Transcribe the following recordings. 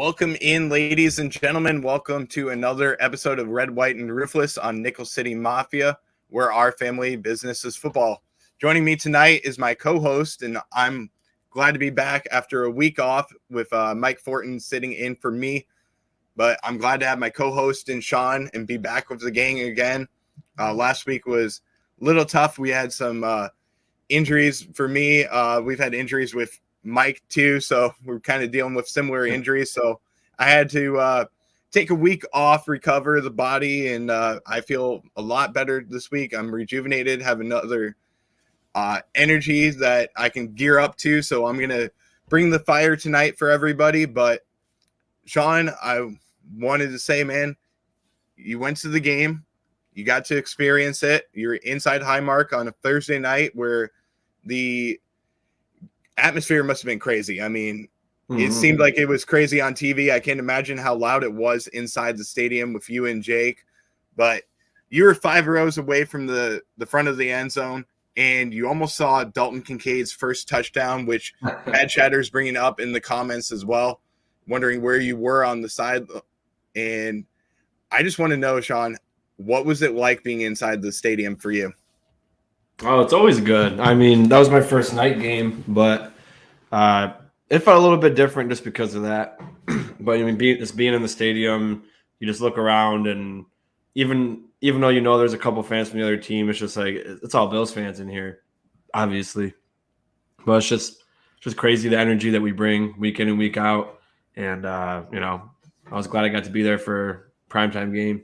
Welcome in, ladies and gentlemen. Welcome to another episode of Red, White, and Ruthless on Nickel City Mafia, where our family business is football. Joining me tonight is my co-host, and I'm glad to be back after a week off with Mike Fortin sitting in for me. But I'm glad to have my co-host and Sean and be back with the gang again. Last week was a little tough. We had some injuries for me. We've had injuries with Mike too, so we're kind of dealing with similar injuries. So I had to take a week off, recover the body, and I feel a lot better this week. I'm rejuvenated, have another energy that I can gear up to. So I'm gonna bring the fire tonight for everybody. But Sean, I wanted to say, man, you went to the game, you got to experience it. You're inside Highmark on a Thursday night where the atmosphere must have been crazy. I mean, it seemed like it was crazy on TV. I can't imagine how loud it was inside the stadium with you and Jake, but you were 5 rows away from the front of the end zone, and you almost saw Dalton Kincaid's first touchdown, which Bad Chatter's bringing up in the comments as well, wondering where you were on the side. And I just want to know, Sean, what was it like being inside the stadium for you? Oh, it's always good. I mean, that was my first night game, but it felt a little bit different just because of that. But I mean, being in the stadium, you just look around, and even though you know there's a couple fans from the other team, it's just like it's all Bills fans in here, obviously. But it's just crazy the energy that we bring week in and week out, and I was glad I got to be there for primetime game.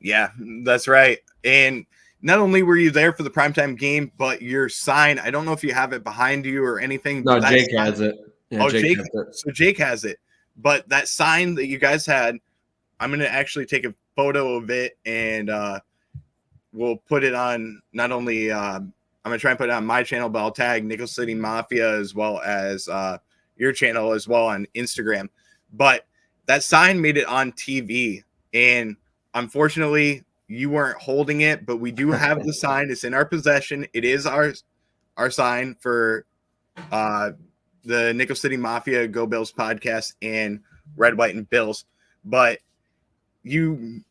Yeah, that's right. And not only were you there for the primetime game, but your sign, I don't know if you have it behind you or anything. No, but Jake has it. Yeah, Jake has it. So Jake has it. But that sign that you guys had, I'm going to actually take a photo of it, and we'll put it on not only I'm going to try and put it on my channel, but I'll tag Nickel City Mafia as well as your channel as well on Instagram. But that sign made it on TV, and unfortunately, you weren't holding it, but we do have the sign. It's in our possession. It is our sign for the Nickel City Mafia Go Bills podcast and Red, White, and Bills. But you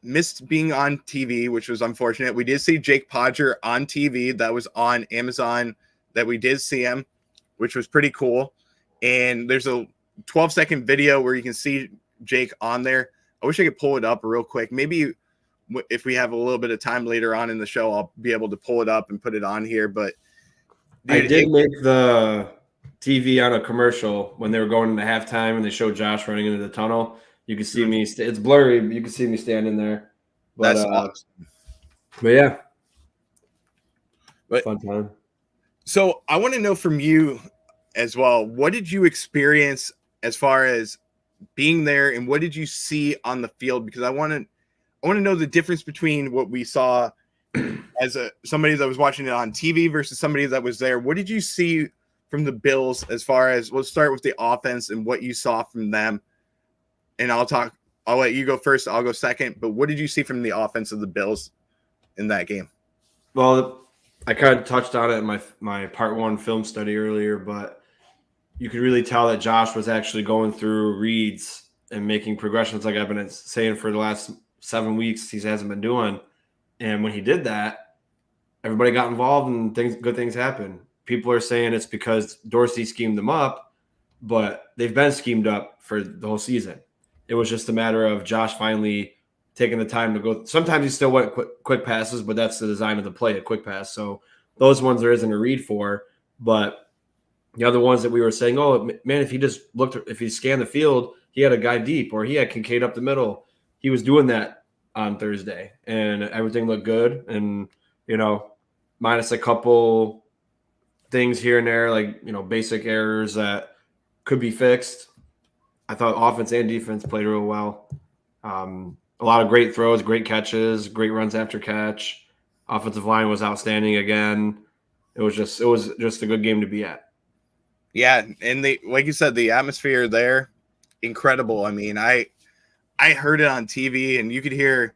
missed being on TV, which was unfortunate. We did see Jake Podger on TV. That was on Amazon that we did see him, which was pretty cool. And there's a 12-second video where you can see Jake on there. I wish I could pull it up real quick. Maybe if we have a little bit of time later on in the show, I'll be able to pull it up and put it on here. But dude, I did make the TV on a commercial when they were going into halftime and they showed Josh running into the tunnel. You can see me. It's blurry, but you can see me standing there. But, that's awesome. But yeah, fun time. So I want to know from you as well, what did you experience as far as being there, and what did you see on the field? Because I want to know the difference between what we saw as somebody that was watching it on TV versus somebody that was there. What did you see from the Bills as far as, let's start with the offense and what you saw from them? And I'll let you go first. I'll go second. But what did you see from the offense of the Bills in that game? Well, I kind of touched on it in my part 1 film study earlier, but you could really tell that Josh was actually going through reads and making progressions like I've been saying for the last 7 weeks he hasn't been doing. And when he did that, everybody got involved and good things happened. People are saying it's because Dorsey schemed them up, but they've been schemed up for the whole season. It was just a matter of Josh finally taking the time to go. Sometimes he still went quick passes, but that's the design of the play, a quick pass. So those ones there isn't a read for, but the other ones that we were saying, oh, man, if he scanned the field, he had a guy deep or he had Kincaid up the middle. He was doing that on Thursday, and everything looked good. And, minus a couple things here and there, like, basic errors that could be fixed. I thought offense and defense played real well. A lot of great throws, great catches, great runs after catch. Offensive line was outstanding again. It was just a good game to be at. Yeah, and like you said, the atmosphere there, incredible. I mean, I heard it on TV, and you could hear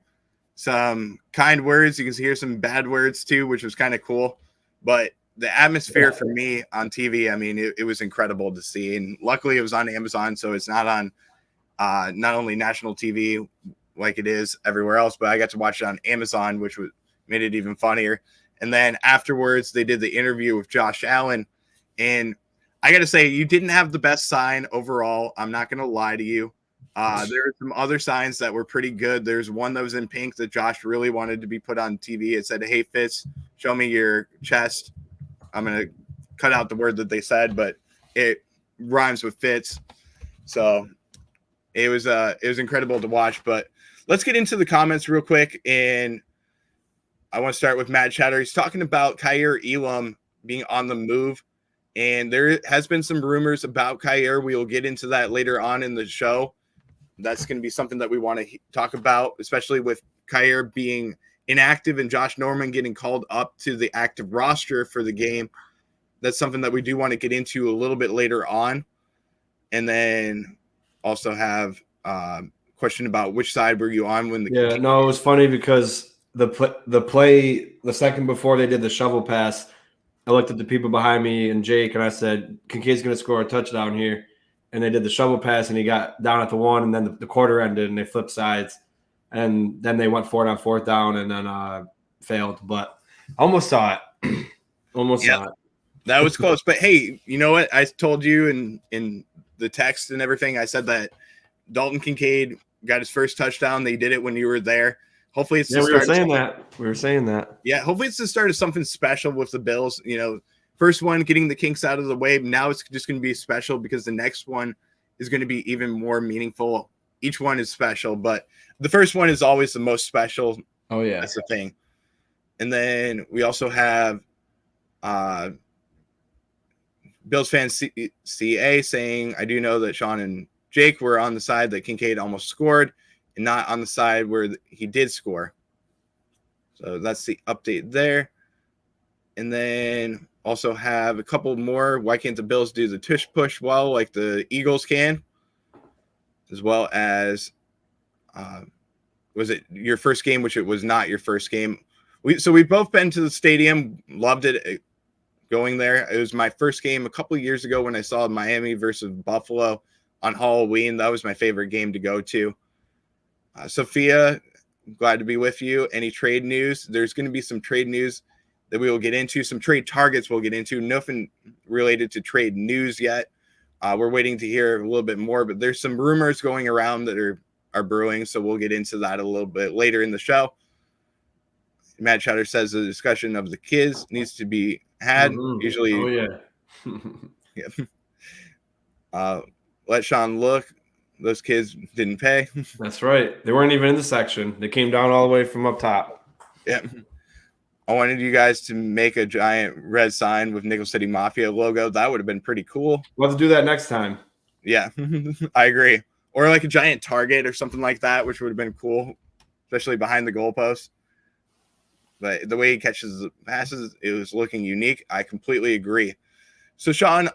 some kind words. You can hear some bad words too, which was kind of cool. But the atmosphere for me on TV, I mean, it was incredible to see. And luckily it was on Amazon, so it's not on not only national TV like it is everywhere else, but I got to watch it on Amazon, which made it even funnier. And then afterwards, they did the interview with Josh Allen. And I got to say, you didn't have the best sign overall. I'm not going to lie to you. There are some other signs that were pretty good. There's one that was in pink that Josh really wanted to be put on TV. It said, "Hey, Fitz, show me your chest." I'm going to cut out the word that they said, but it rhymes with Fitz. So it was incredible to watch. But let's get into the comments real quick. And I want to start with Matt Chatter. He's talking about Kaiir Elam being on the move. And there has been some rumors about Kaiir. We will get into that later on in the show. That's going to be something that we want to talk about, especially with Kaiir being inactive and Josh Norman getting called up to the active roster for the game. That's something that we do want to get into a little bit later on. And then also have a question about which side were you on when the it was funny because the play the second before they did the shovel pass, I looked at the people behind me and Jake, and I said, Kincaid's going to score a touchdown here. And they did the shovel pass, and he got down at the 1, and then the quarter ended, and they flipped sides. And then they went for it on 4th down and then failed. But I almost saw it. Saw it. That was close. But, hey, you know what? I told you in the text and everything, I said that Dalton Kincaid got his first touchdown. They did it when you were there. Hopefully it's we were saying that. Yeah, hopefully it's the start of something special with the Bills. You know, first one, getting the kinks out of the way. Now it's just going to be special because the next one is going to be even more meaningful. Each one is special, but the first one is always the most special. Oh, yeah. That's the thing. And then we also have Bills fan CA saying, I do know that Sean and Jake were on the side that Kincaid almost scored and not on the side where he did score. So that's the update there. And then also have a couple more. Why can't the Bills do the tush push well like the Eagles can? As well as, was it your first game, which it was not your first game? We've both been to the stadium, loved it going there. It was my first game a couple of years ago when I saw Miami versus Buffalo on Halloween. That was my favorite game to go to. Sophia, glad to be with you. Any trade news? There's going to be some trade news that we will get into, some trade targets we'll get into. Nothing related to trade news yet. We're waiting to hear a little bit more, but there's some rumors going around that are brewing, so we'll get into that a little bit later in the show. Matt Chatter says the discussion of the kids needs to be had. Usually, let Sean look. Those kids didn't pay. That's right. They weren't even in the section. They came down all the way from up top. Yeah. I wanted you guys to make a giant red sign with Nickel City Mafia logo. That would have been pretty cool. We'll have to do that next time. Yeah, I agree. Or like a giant target or something like that, which would have been cool, especially behind the goalpost. But the way he catches the passes, it was looking unique. I completely agree. So, Sean,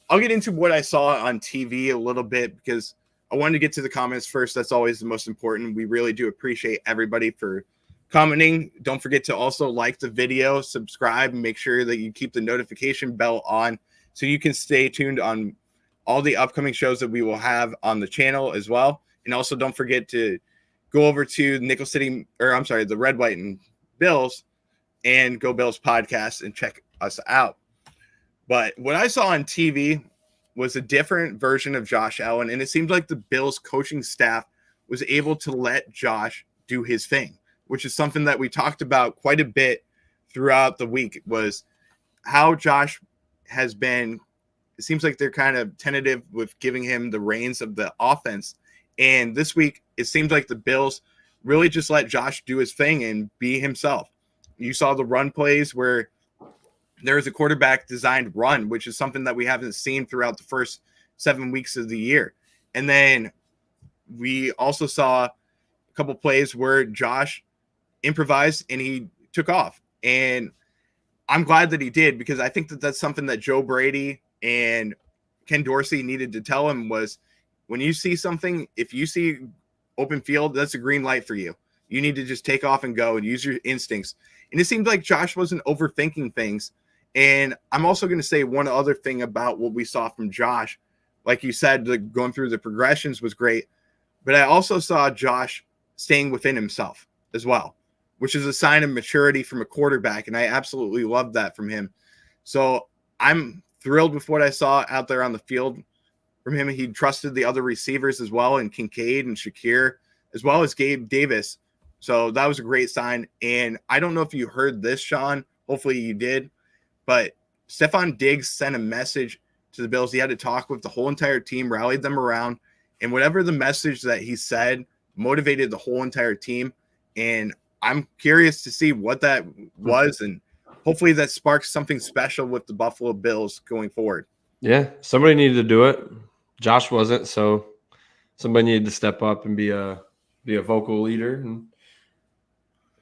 I'll get into what I saw on TV a little bit because I wanted to get to the comments first. That's always the most important. We really do appreciate everybody for commenting. Don't forget to also like the video, subscribe, and make sure that you keep the notification bell on so you can stay tuned on all the upcoming shows that we will have on the channel as well. And also don't forget to go over to the Red, White, and Bills and Go Bills podcast and check us out. But what I saw on TV was a different version of Josh Allen, and it seemed like the Bills coaching staff was able to let Josh do his thing, which is something that we talked about quite a bit throughout the week, was how Josh has been. It seems like they're kind of tentative with giving him the reins of the offense. And this week, it seems like the Bills really just let Josh do his thing and be himself. You saw the run plays where there was a quarterback designed run, which is something that we haven't seen throughout the first 7 weeks of the year. And then we also saw a couple plays where Josh improvised and he took off. And I'm glad that he did, because I think that that's something that Joe Brady and Ken Dorsey needed to tell him was, when you see something, if you see open field, that's a green light for you. You need to just take off and go and use your instincts. And it seemed like Josh wasn't overthinking things. And I'm also going to say one other thing about what we saw from Josh. Like you said, going through the progressions was great. But I also saw Josh staying within himself as well, which is a sign of maturity from a quarterback. And I absolutely love that from him. So I'm thrilled with what I saw out there on the field from him. He trusted the other receivers as well, and Kincaid and Shakir, as well as Gabe Davis. So that was a great sign. And I don't know if you heard this, Sean. Hopefully you did. But Stefon Diggs sent a message to the Bills. He had to talk with the whole entire team, rallied them around. And whatever the message that he said motivated the whole entire team. And I'm curious to see what that was. And hopefully that sparks something special with the Buffalo Bills going forward. Yeah, somebody needed to do it. Josh wasn't, so somebody needed to step up and be a vocal leader. And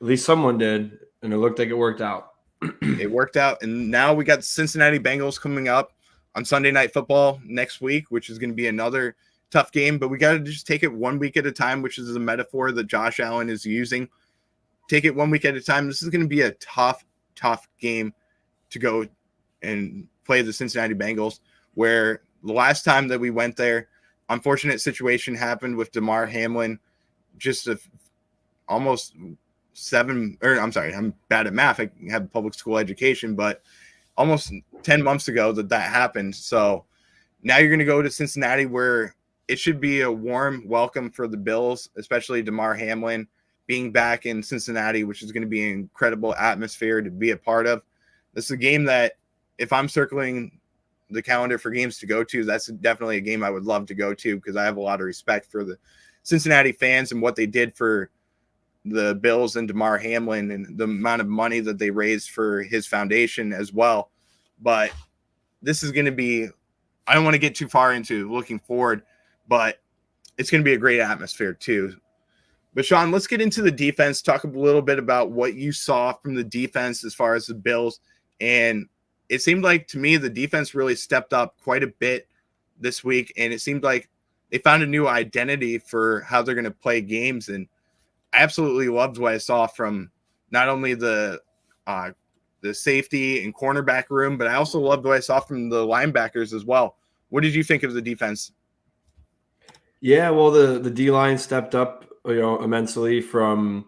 at least someone did, and it looked like it worked out. It worked out, and now we got the Cincinnati Bengals coming up on Sunday Night Football next week, which is going to be another tough game, but we got to just take it 1 week at a time, which is a metaphor that Josh Allen is using. Take it 1 week at a time. This is going to be a tough game to go and play the Cincinnati Bengals, where the last time that we went there, unfortunate situation happened with Damar Hamlin, just almost I'm bad at math. I have public school education, but almost 10 months ago that happened. So now you're going to go to Cincinnati, where it should be a warm welcome for the Bills, especially Damar Hamlin being back in Cincinnati, which is going to be an incredible atmosphere to be a part of. This is a game that, if I'm circling the calendar for games to go to, that's definitely a game I would love to go to, because I have a lot of respect for the Cincinnati fans and what they did for the Bills and Damar Hamlin and the amount of money that they raised for his foundation as well. But this is going to be, I don't want to get too far into looking forward, but it's going to be a great atmosphere too. But Sean, let's get into the defense, talk a little bit about what you saw from the defense as far as the Bills. And it seemed like, to me, the defense really stepped up quite a bit this week. And it seemed like they found a new identity for how they're going to play games. And I absolutely loved what I saw from not only the safety and cornerback room, but I also loved what I saw from the linebackers as well. What did you think of the defense? Yeah, well, the D-line stepped up, immensely from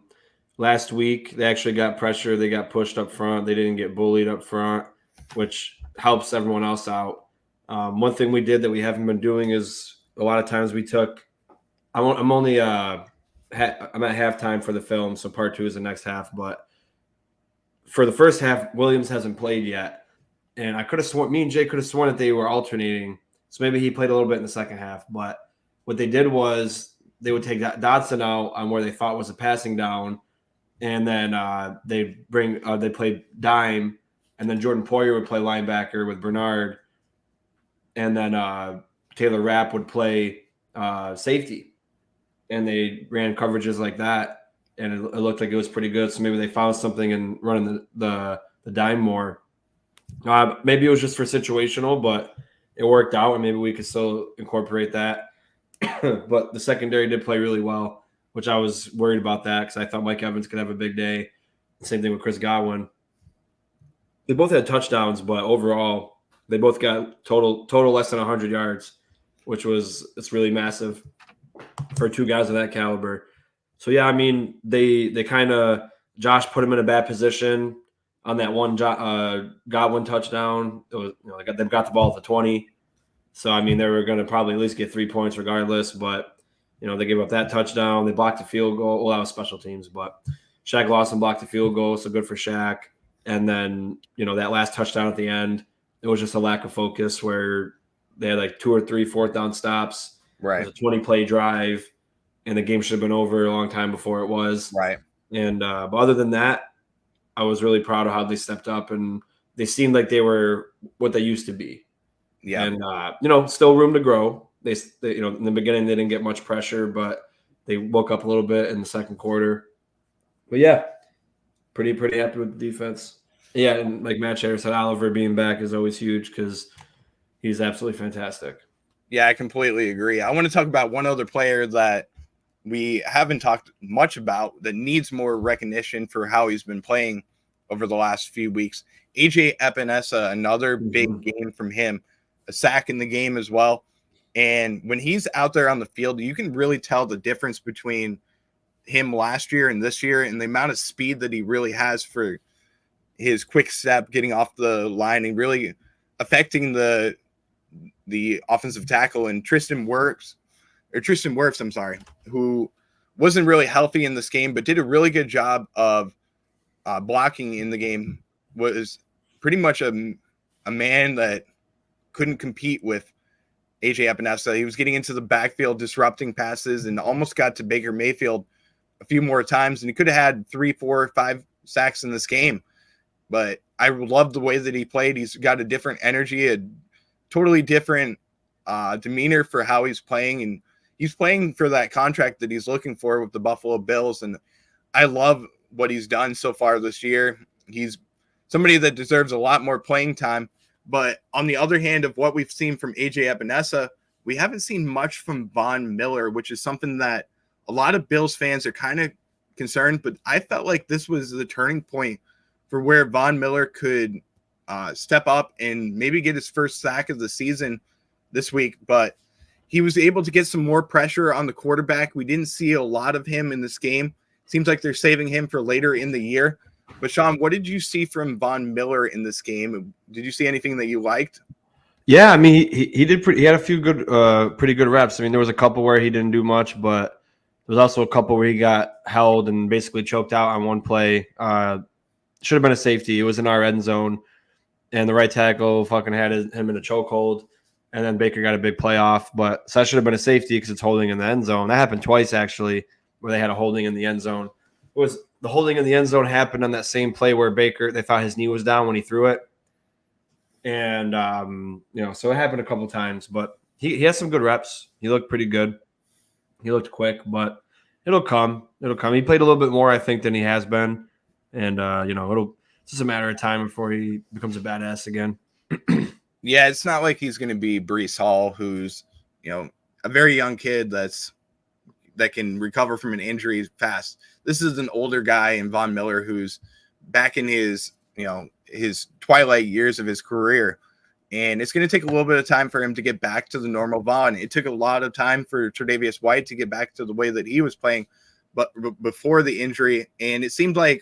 last week. They actually got pressure. They got pushed up front. They didn't get bullied up front, which helps everyone else out. One thing we did that we haven't been doing is a lot of times we took – I'm only I'm at halftime for the film, so part 2 is the next half. But for the first half, Williams hasn't played yet. And I could have sworn – me and Jay could have sworn that they were alternating. So maybe he played a little bit in the second half. But what they did was – they would take Dotson out on where they thought was a passing down, and then they played dime, and then Jordan Poyer would play linebacker with Bernard, and then Taylor Rapp would play safety, and they ran coverages like that, and it looked like it was pretty good. So maybe they found something in running the dime more. Maybe it was just for situational, but it worked out, and maybe we could still incorporate that. But the secondary did play really well, which I was worried about that because I thought Mike Evans could have a big day. Same thing with Chris Godwin. They both had touchdowns, but overall, they both got total less than 100 yards, it's really massive for two guys of that caliber. So yeah, I mean, they kind of Josh put him in a bad position on that one Godwin touchdown. It was, they've got the ball at the 20. So, I mean, they were going to probably at least get 3 points regardless. But, they gave up that touchdown. They blocked a field goal. Well, that was special teams. But Shaq Lawson blocked the field goal, so good for Shaq. And then, that last touchdown at the end, it was just a lack of focus where they had like 2 or 3 fourth down stops. Right. It was a 20-play drive, and the game should have been over a long time before it was. Right. And but other than that, I was really proud of how they stepped up, and they seemed like they were what they used to be. Yeah, and still room to grow. They in the beginning they didn't get much pressure, but they woke up a little bit in the second quarter. But yeah, pretty happy with the defense. Yeah, and like Matt Shader said, Oliver being back is always huge because he's absolutely fantastic. Yeah, I completely agree. I want to talk about one other player that we haven't talked much about that needs more recognition for how he's been playing over the last few weeks. AJ Epinesa, another big game from him. A sack in the game as well. And when he's out there on the field, you can really tell the difference between him last year and this year, and the amount of speed that he really has for his quick step, getting off the line and really affecting the offensive tackle. And Tristan Wirfs, I'm sorry, who wasn't really healthy in this game, but did a really good job of blocking in the game, was pretty much a man that couldn't compete with AJ Epinesa. He was getting into the backfield, disrupting passes, and almost got to Baker Mayfield a few more times. And he could have had 3, 4, 5 sacks in this game. But I love the way that he played. He's got a different energy, a totally different demeanor for how he's playing. And he's playing for that contract that he's looking for with the Buffalo Bills. And I love what he's done so far this year. He's somebody that deserves a lot more playing time. But on the other hand of what we've seen from AJ Epinesa, we haven't seen much from Von Miller, which is something that a lot of Bills fans are kind of concerned. But I felt like this was the turning point for where Von Miller could step up and maybe get his first sack of the season this week. But he was able to get some more pressure on the quarterback. We didn't see a lot of him in this game. Seems like they're saving him for later in the year. But Sean, what did you see from Von Miller in this game? Did you see anything that you liked? Yeah, I mean, he did he had a few good, pretty good reps. I mean, there was a couple where he didn't do much, but there was also a couple where he got held and basically choked out on one play. Should have been a safety. It was in our end zone, and the right tackle fucking had him in a chokehold, and then Baker got a big play off. But so that should have been a safety because it's holding in the end zone. That happened twice actually, where they had a holding in the end zone. It was the holding in the end zone happened on that same play where Baker, they thought his knee was down when he threw it. And, so it happened a couple times, but he has some good reps. He looked pretty good. He looked quick, but it'll come. It'll come. He played a little bit more, I think, than he has been. And, it's just a matter of time before he becomes a badass again. Yeah, it's not like he's going to be Breece Hall, who's, a very young kid that can recover from an injury fast. This is an older guy in Von Miller who's back in his, his twilight years of his career. And it's going to take a little bit of time for him to get back to the normal Von. It took a lot of time for Tre'Davious White to get back to the way that he was playing but before the injury. And it seemed like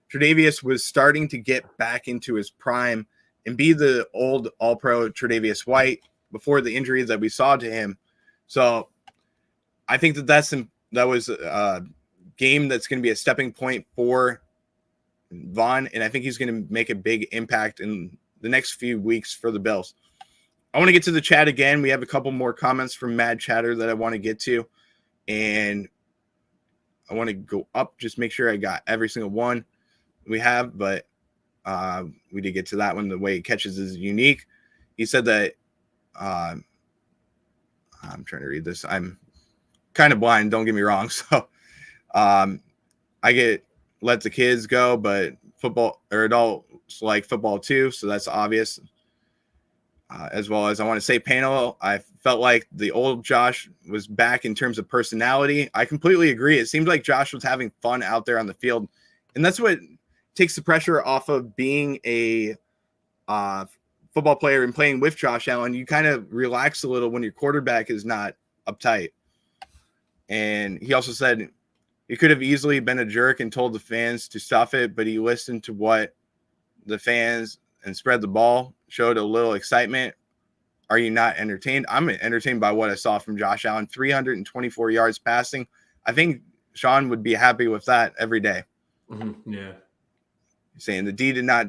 Tre'Davious was starting to get back into his prime and be the old all-pro Tre'Davious White before the injury that we saw to him. So I think that was a game that's going to be a stepping point for Von, and I think he's going to make a big impact in the next few weeks for the Bills. I want to get to the chat again. We have a couple more comments from Mad Chatter that I want to get to, and I want to go up, just make sure I got every single one we have, but we did get to that one. The way he catches is unique. He said that I'm trying to read this. I'm kind of blind, don't get me wrong. So I let the kids go, but football or adults like football too. So that's obvious. As well as I want to say panel, I felt like the old Josh was back in terms of personality. I completely agree. It seemed like Josh was having fun out there on the field. And that's what takes the pressure off of being a football player and playing with Josh Allen. You kind of relax a little when your quarterback is not uptight. And he also said he could have easily been a jerk and told the fans to stuff it, but he listened to what the fans and spread the ball, showed a little excitement. Are you not entertained? I'm entertained by what I saw from Josh Allen. 324 yards passing. I think Sean would be happy with that every day. Mm-hmm. Yeah. Saying the D did not,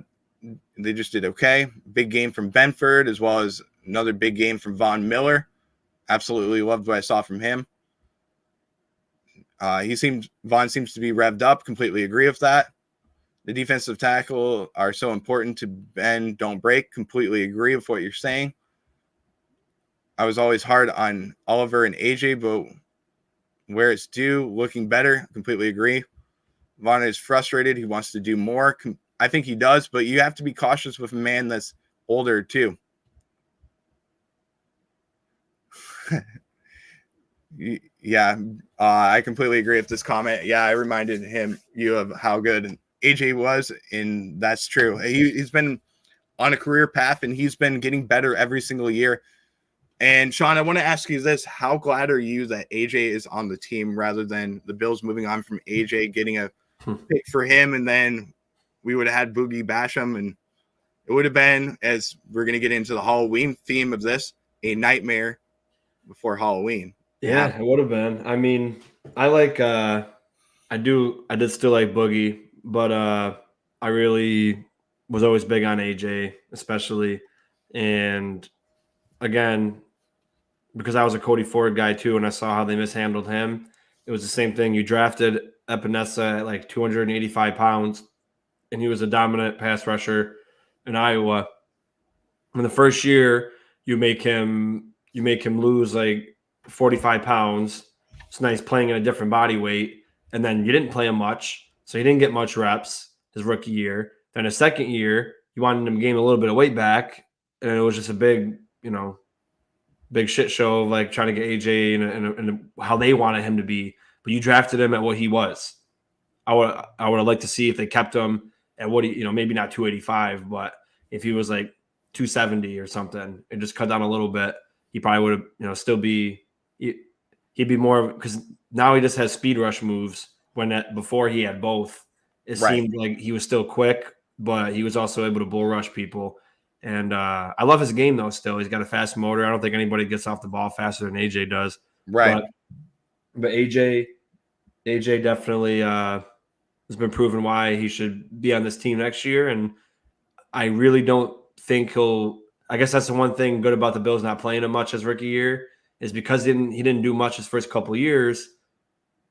they just did okay. Big game from Benford, as well as another big game from Von Miller. Absolutely loved what I saw from him. Von seems to be revved up. Completely agree with that. The defensive tackle are so important to bend, don't break. Completely agree with what you're saying. I was always hard on Oliver and AJ, but where it's due, looking better. Completely agree. Von is frustrated. He wants to do more. I think he does, but you have to be cautious with a man that's older too. Yeah, I completely agree with this comment. Yeah, I reminded you of how good AJ was, and that's true. He's been on a career path, and he's been getting better every single year. And Sean, I want to ask you this: how glad are you that AJ is on the team rather than the Bills moving on from AJ, getting a pick for him, and then we would have had Boogie Basham, and it would have been, as we're going to get into the Halloween theme of this, a nightmare before Halloween. Yeah, it would have been. I mean, I like I did still like Boogie, but I really was always big on AJ, especially. And again, because I was a Cody Ford guy too, and I saw how they mishandled him, it was the same thing. You drafted Epinesa at like 285 pounds, and he was a dominant pass rusher in Iowa. In the first year, you make him lose like 45 pounds. It's nice playing in a different body weight. And then you didn't play him much. So he didn't get much reps his rookie year. Then his second year, you wanted him to gain a little bit of weight back. And it was just a big, big shit show of like trying to get AJ and how they wanted him to be. But you drafted him at what he was. I would have liked to see if they kept him at what he, maybe not 285, but if he was like 270 or something and just cut down a little bit, he probably would have, still be, he'd be more, because now he just has speed rush moves before he had both. It seemed like he was still quick, but he was also able to bull rush people. And I love his game though. Still, he's got a fast motor. I don't think anybody gets off the ball faster than AJ does. Right. But AJ definitely has been proven why he should be on this team next year. And I really don't think I guess that's the one thing good about the Bills not playing him much his rookie year, is because he didn't do much his first couple of years.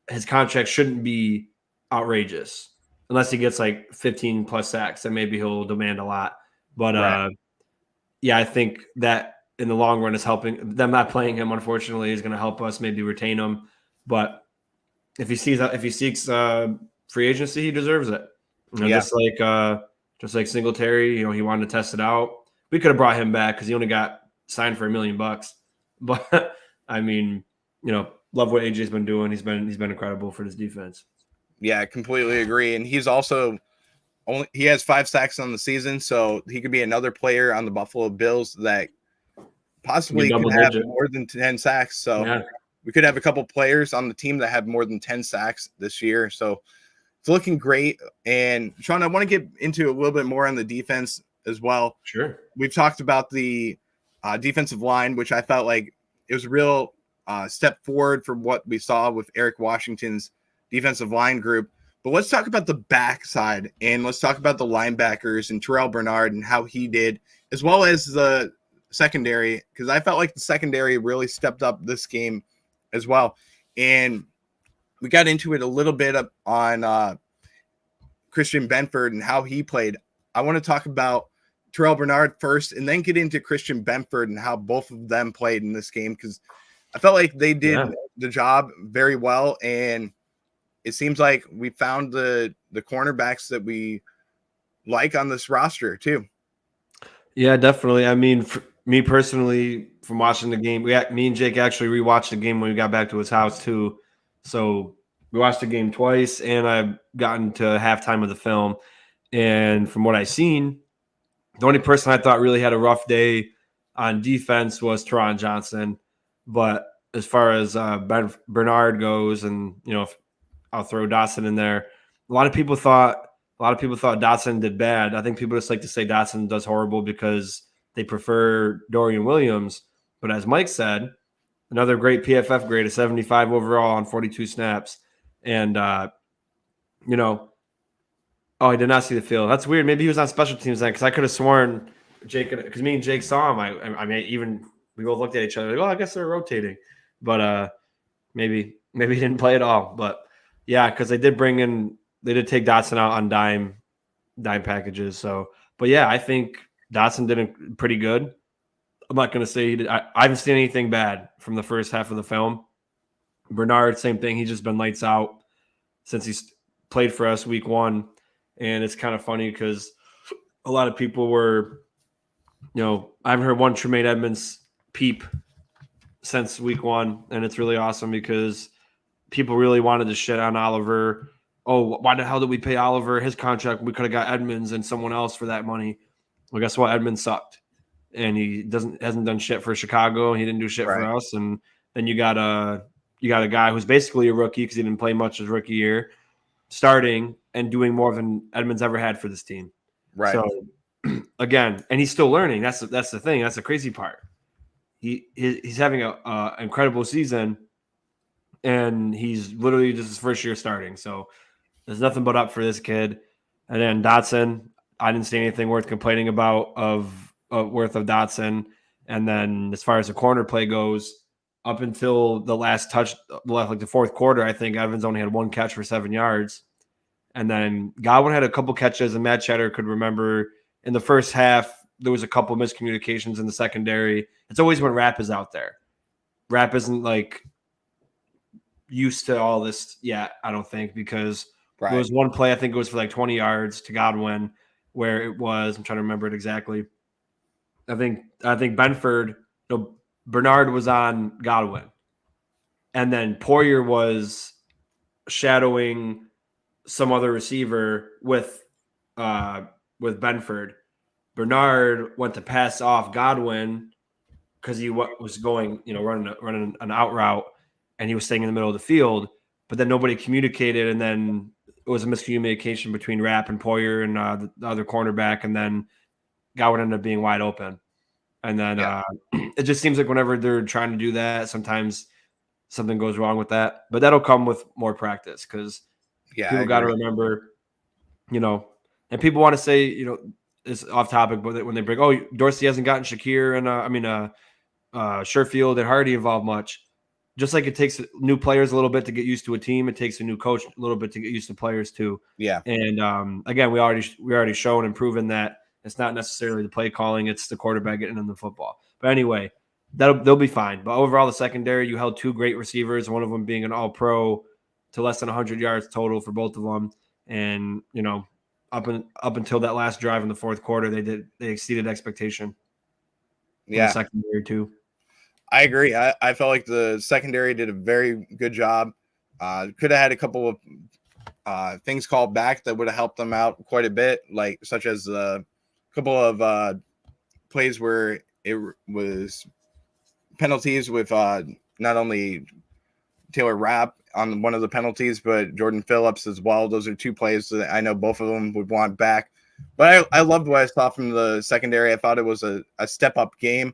His contract shouldn't be outrageous unless he gets like 15 plus sacks. Then maybe he'll demand a lot. But yeah, I think that in the long run is helping them. Not playing him, unfortunately, is going to help us maybe retain him. But if he seeks free agency, he deserves it. Just like Singletary, he wanted to test it out. We could have brought him back because he only got signed for $1 million. But I mean, love what AJ's been doing. He's been incredible for this defense. Yeah, I completely agree. And he's also he has 5 sacks on the season, so he could be another player on the Buffalo Bills that possibly could have more than 10 sacks. So we could have a couple players on the team that have more than 10 sacks this year. So it's looking great. And Sean, I want to get into a little bit more on the defense as well. Sure. We've talked about the defensive line, which I felt like it was a real step forward from what we saw with Eric Washington's defensive line group. But let's talk about the backside, and let's talk about the linebackers and Terrell Bernard and how he did, as well as the secondary, because I felt like the secondary really stepped up this game as well. And we got into it a little bit on Christian Benford and how he played. I want to talk about Terrell Bernard first and then get into Christian Benford and how both of them played in this game, because I felt like they did the job very well. And it seems like we found the cornerbacks that we like on this roster too. Yeah, definitely. I mean, for me personally, from watching the game, me and Jake actually rewatched the game when we got back to his house too. So we watched the game twice, and I've gotten to halftime of the film. And from what I've seen, the only person I thought really had a rough day on defense was Teron Johnson. But as far as Bernard goes, and if I'll throw Dotson in there, a lot of people thought Dotson did bad. I think people just like to say Dotson does horrible because they prefer Dorian Williams. But as Mike said, another great PFF grade, a 75 overall on 42 snaps. And, I did not see the field. That's weird. Maybe he was on special teams then, because I could have sworn Jake, because me and Jake saw him. I mean, even we both looked at each other like, I guess they're rotating. But maybe he didn't play at all. But yeah, because they did take Dotson out on dime packages. So, but yeah, I think Dotson did pretty good. I'm not going to say he did. I haven't seen anything bad from the first half of the film. Bernard, same thing. He's just been lights out since he's played for us week 1. And it's kind of funny because a lot of people were, I haven't heard one Tremaine Edmonds peep since week 1. And it's really awesome because people really wanted to shit on Oliver. Oh, why the hell did we pay Oliver his contract? We could have got Edmonds and someone else for that money. Well, guess what? Edmonds sucked. and he hasn't done shit for Chicago. He didn't do shit for us. And then you got a guy who's basically a rookie because he didn't play much his rookie year, starting and doing more than Edmonds ever had for this team. Right. So again, and he's still learning. That's the thing. That's the crazy part. He's having a incredible season, and he's literally just his first year starting. So there's nothing but up for this kid. And then Dotson, I didn't see anything worth complaining about worth of Dotson. And then as far as the corner play goes, up until the last touch, like the fourth quarter, I think Evans only had one catch for 7 yards. And then Godwin had a couple catches, and Matt Cheddar could remember in the first half, there was a couple miscommunications in the secondary. It's always when Rapp is out there. Rapp isn't like used to all this yet, I don't think, because there was one play, I think it was for like 20 yards to Godwin, where it was, I'm trying to remember it exactly. I think Benford, Bernard was on Godwin. And then Poyer was shadowing some other receiver with Benford. Bernard went to pass off Godwin because he was going, running an out route, and he was staying in the middle of the field. But then nobody communicated, and then it was a miscommunication between Rapp and Poyer and the other cornerback, and then Godwin ended up being wide open. And then it just seems like whenever they're trying to do that, sometimes something goes wrong with that. But that'll come with more practice because people got to remember, and people want to say, it's off topic, but when they bring, Dorsey hasn't gotten Shakir and Sherfield and Hardy involved much. Just like it takes new players a little bit to get used to a team, it takes a new coach a little bit to get used to players too. Yeah. And again, we already shown and proven that it's not necessarily the play calling; it's the quarterback getting them the football. But anyway, they'll be fine. But overall, the secondary, you held two great receivers, one of them being an All-Pro to less than 100 yards total for both of them, and up until that last drive in the fourth quarter, they exceeded expectation. Yeah, the secondary too. I agree. I felt like the secondary did a very good job. Could have had a couple of things called back that would have helped them out quite a bit, like such as a couple of plays where it was penalties with not only Taylor Rapp on one of the penalties, but Jordan Phillips as well. Those are two plays that I know both of them would want back. But I loved what I saw from the secondary. I thought it was a step-up game.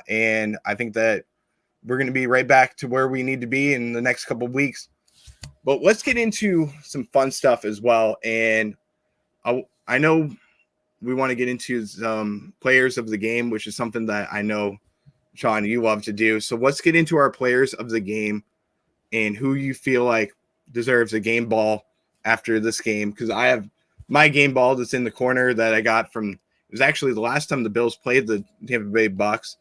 And I think that we're going to be right back to where we need to be in the next couple of weeks. But let's get into some fun stuff as well. And I know we want to get into some players of the game, which is something that I know, Sean, you love to do. So let's get into our players of the game and who you feel like deserves a game ball after this game. Because I have my game ball that's in the corner that I got from – it was actually the last time the Bills played the Tampa Bay Bucs,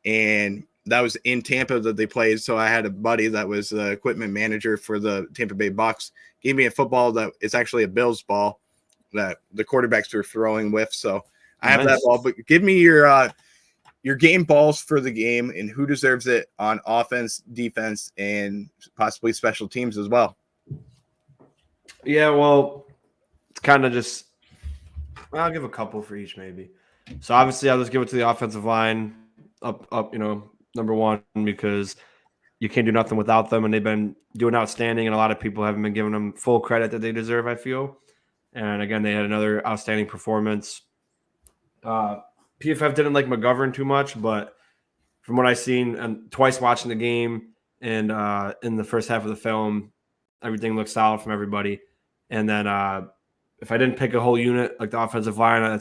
and that was in Tampa that they played. So I had a buddy that was the equipment manager for the Tampa Bay Bucs, gave me a football that it's actually a Bills ball that the quarterbacks were throwing with. So I have that ball. But give me your game balls for the game and who deserves it on offense, defense, and possibly special teams as well. Yeah, well, it's kind of just – I'll give a couple for each maybe. So obviously I'll just give it to the offensive line up, number one, because you can't do nothing without them, and they've been doing outstanding, and a lot of people haven't been giving them full credit that they deserve, I feel. And again, they had another outstanding performance. PFF didn't like McGovern too much, but from what I've seen and twice watching the game and in the first half of the film, everything looked solid from everybody. And then if I didn't pick a whole unit like the offensive line, I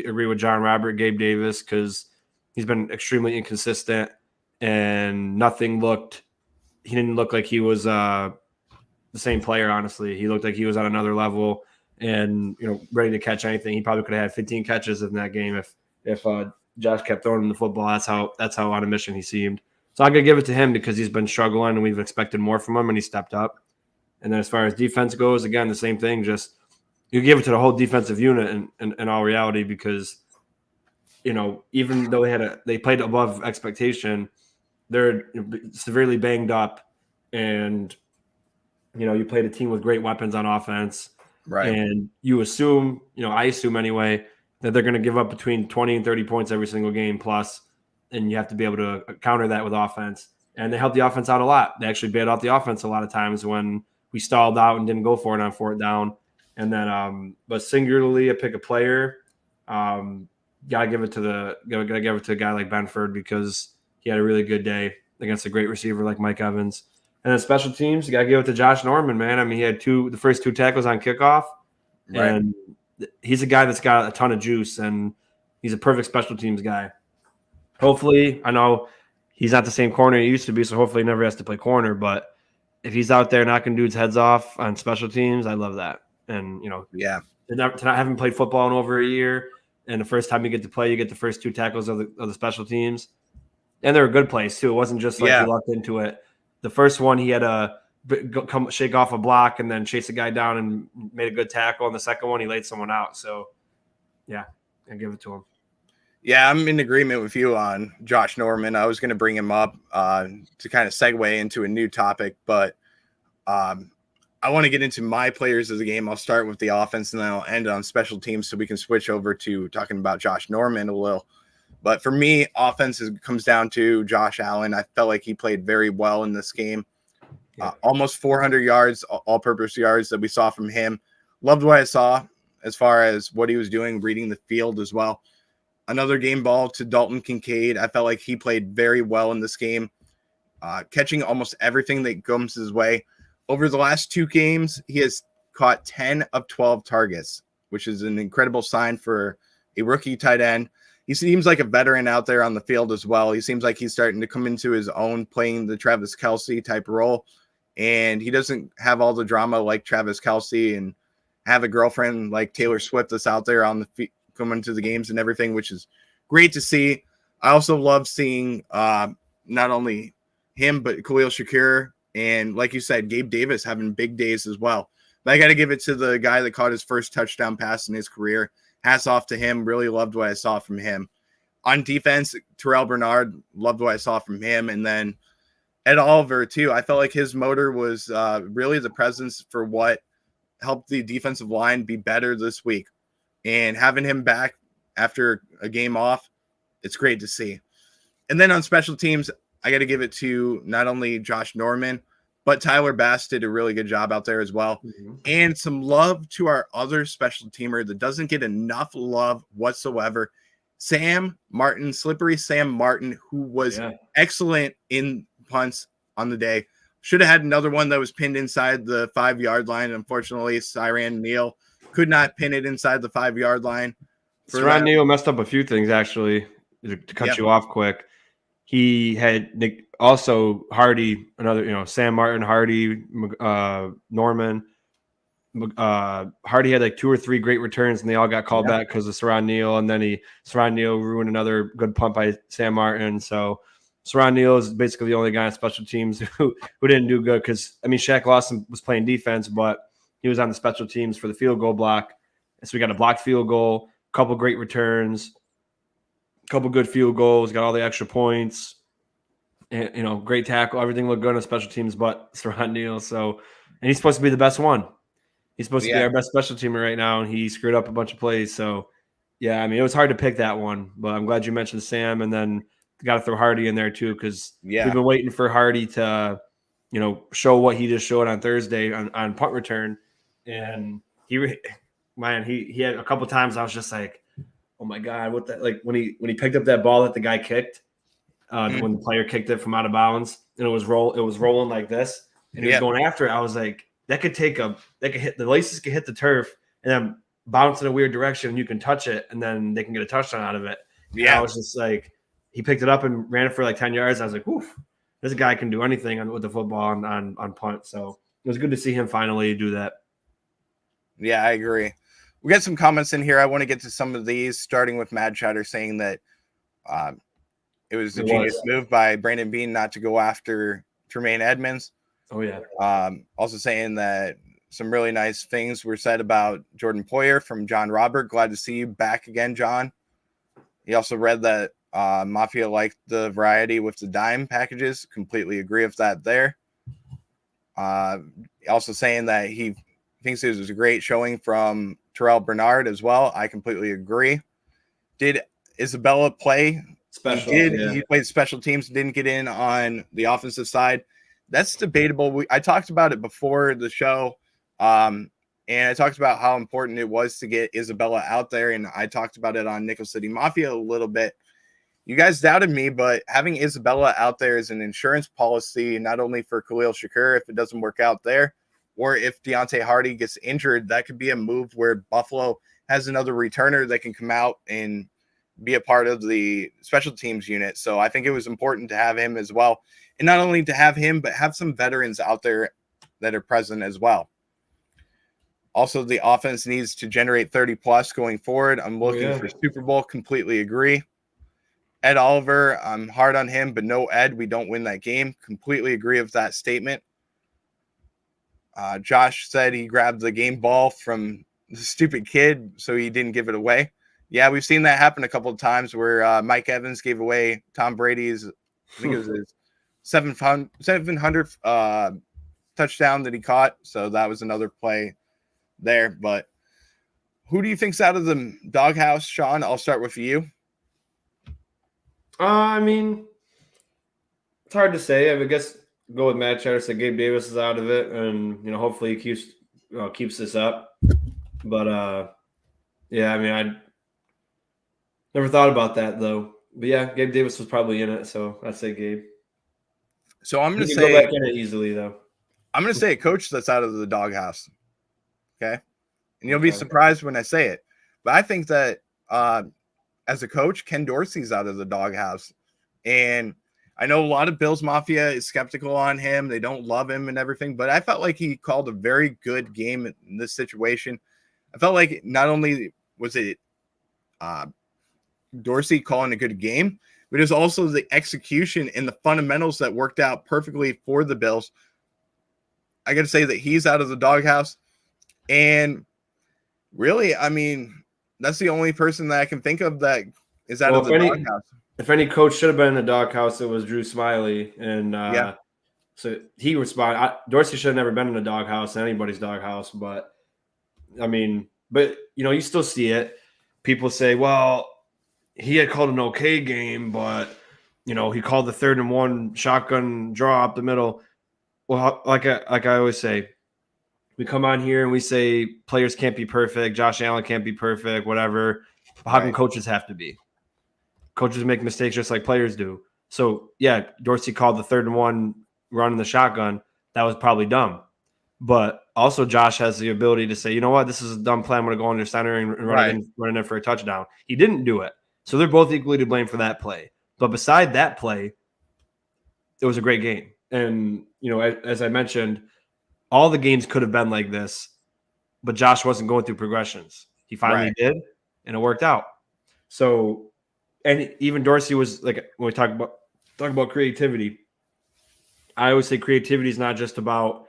agree with John Robert, Gabe Davis, because he's been extremely inconsistent and he didn't look like he was the same player, honestly. He looked like he was on another level and, ready to catch anything. He probably could have had 15 catches in that game if Josh kept throwing him the football. That's how on a mission he seemed. So I'm going to give it to him because he's been struggling and we've expected more from him and he stepped up. And then as far as defense goes, again, the same thing, just you give it to the whole defensive unit in all reality because, even though they played above expectation, they're severely banged up and, you played a team with great weapons on offense. Right. And you assume, I assume anyway, that they're going to give up between 20 and 30 points every single game plus, and you have to be able to counter that with offense. And they helped the offense out a lot. They actually bailed out the offense a lot of times when we stalled out and didn't go for it on fourth down. And then, but singularly, I pick a player. Gotta give it to a guy like Benford because he had a really good day against a great receiver like Mike Evans. And then special teams, you gotta give it to Josh Norman, man. I mean, he had the first two tackles on kickoff, Right. and he's a guy that's got a ton of juice, and he's a perfect special teams guy. Hopefully, I know he's not the same corner he used to be, so hopefully he never has to play corner. But if he's out there knocking dudes' heads off on special teams, I love that. And, Yeah. to not having played football in over a year, and the first time you get to play, you get the first two tackles of the special teams. And they're a good plays, too. It wasn't just like he lucked into it. The first one, he had to come shake off a block and then chase a guy down and made a good tackle. And the second one, he laid someone out. So, yeah, I give it to him. Yeah, I'm in agreement with you on Josh Norman. I was going to bring him up to kind of segue into a new topic, but I want to get into my players of the game. I'll start with the offense and then I'll end on special teams so we can switch over to talking about Josh Norman a little. But for me, offense comes down to Josh Allen. I felt like he played very well in this game. Almost 400 yards, all-purpose yards that we saw from him. Loved what I saw as far as what he was doing, reading the field as well. Another game ball to Dalton Kincaid. I felt like he played very well in this game, catching almost everything that comes his way. Over the last two games, he has caught 10 of 12 targets, which is an incredible sign for a rookie tight end. He seems like a veteran out there on the field as well. He seems like he's starting to come into his own, playing the Travis Kelce type role. And he doesn't have all the drama like Travis Kelce and have a girlfriend like Taylor Swift that's out there on the coming to the games and everything, which is great to see. I also love seeing not only him, but Khalil Shakir and, like you said, Gabe Davis having big days as well. But I got to give it to the guy that caught his first touchdown pass in his career. Hats off to him. Really loved what I saw from him. On defense, Terrell Bernard, loved what I saw from him. And then Ed Oliver, too. I felt like his motor was really the presence for what helped the defensive line be better this week. And having him back after a game off, it's great to see. And then on special teams, I got to give it to not only Josh Norman, but Tyler Bass did a really good job out there as well. Mm-hmm. And some love to our other special teamer that doesn't get enough love whatsoever, Sam Martin, Slippery Sam Martin, who was excellent in punts on the day. Should have had another one that was pinned inside the 5-yard line. Unfortunately, Siran Neal could not pin it inside the 5-yard line. Siran Neal messed up a few things, actually, to cut you off quick. He had also Hardy, another, Sam Martin, Hardy, Norman. Hardy had like 2 or 3 great returns, and they all got called back because of Siran Neal. And then Siran Neal ruined another good punt by Sam Martin. So Siran Neal is basically the only guy on special teams who didn't do good because, Shaq Lawson was playing defense, but he was on the special teams for the field goal block. And so we got a blocked field goal, a couple great returns, couple good field goals, got all the extra points, and great tackle. Everything looked good on special teams, but Siran Neal. So, and he's supposed to be the best one. He's supposed to be our best special teamer right now, and he screwed up a bunch of plays. So, it was hard to pick that one, but I'm glad you mentioned Sam, and then got to throw Hardy in there too because we've been waiting for Hardy to, show what he just showed on Thursday on punt return, and he had a couple times I was just like, oh my God, what that, like when he picked up that ball that the guy kicked, when the player kicked it from out of bounds, and it was rolling like this, and he was going after it. I was like, the laces could hit the turf and then bounce in a weird direction, and you can touch it, and then they can get a touchdown out of it. Yeah, and I was just like, he picked it up and ran it for like 10 yards. I was like, oof, this guy can do anything with the football on punt. So it was good to see him finally do that. Yeah, I agree. We got some comments in here. I want to get to some of these, starting with Mad Chatter saying that it was a genius move by Brandon Bean not to go after Tremaine Edmonds. Oh, yeah. Also saying that some really nice things were said about Jordan Poyer from John Robert. Glad to see you back again, John. He also read that Mafia liked the variety with the dime packages. Completely agree with that there. Also saying that he thinks it was a great showing from Terrell Bernard as well. I completely agree. Did Isabella play? He Special, did. yeah. He played special teams, didn't get in on the offensive side. That's debatable. I talked about it before the show, and I talked about how important it was to get Isabella out there, and I talked about it on Nickel City Mafia a little bit. You guys doubted me, but having Isabella out there is an insurance policy, not only for Khalil Shakur if it doesn't work out there, or if Deontay Hardy gets injured, that could be a move where Buffalo has another returner that can come out and be a part of the special teams unit. So I think it was important to have him as well. And not only to have him, but have some veterans out there that are present as well. Also, the offense needs to generate 30 plus going forward. I'm looking for Super Bowl. Completely agree. Ed Oliver, I'm hard on him, but no Ed, we don't win that game. Completely agree with that statement. Josh said he grabbed the game ball from the stupid kid, so he didn't give it away. Yeah, we've seen that happen a couple of times where Mike Evans gave away Tom Brady's, I think it was his 700th touchdown that he caught. So that was another play there. But who do you think's out of the doghouse, Sean? I'll start with you. I mean, it's hard to say. I guess go with Matt Cheddar. Said Gabe Davis is out of it, and hopefully he keeps this up. But yeah, I mean, I never thought about that though. But yeah, Gabe Davis was probably in it, so I'd say Gabe. So I'm going to say go back in it easily though. I'm going to say a coach that's out of the doghouse. Okay, and you'll be surprised when I say it, but I think that as a coach, Ken Dorsey's out of the doghouse, and I know a lot of Bills Mafia is skeptical on him. They don't love him and everything, but I felt like he called a very good game in this situation. I felt like not only was it Dorsey calling a good game, but it was also the execution and the fundamentals that worked out perfectly for the Bills. I got to say that he's out of the doghouse. And really, I mean, that's the only person that I can think of that is out of the doghouse. If any coach should have been in the doghouse, it was Drew Smiley. And so he responded. Dorsey should have never been in the doghouse, anybody's doghouse. But, I mean, you still see it. People say, well, he had called an okay game, but, he called the 3rd and 1 shotgun draw up the middle. Well, like I always say, we come on here and we say players can't be perfect. Josh Allen can't be perfect, whatever. How can coaches have to be? Coaches make mistakes just like players do. So, yeah, Dorsey called the 3rd and 1 run in the shotgun. That was probably dumb. But also Josh has the ability to say, you know what, this is a dumb play. I'm going to go under center and run in for a touchdown. He didn't do it. So they're both equally to blame for that play. But beside that play, it was a great game. And, as I mentioned, all the games could have been like this, but Josh wasn't going through progressions. He finally did, and it worked out. So, and even Dorsey was like, when we talk about creativity, I always say creativity is not just about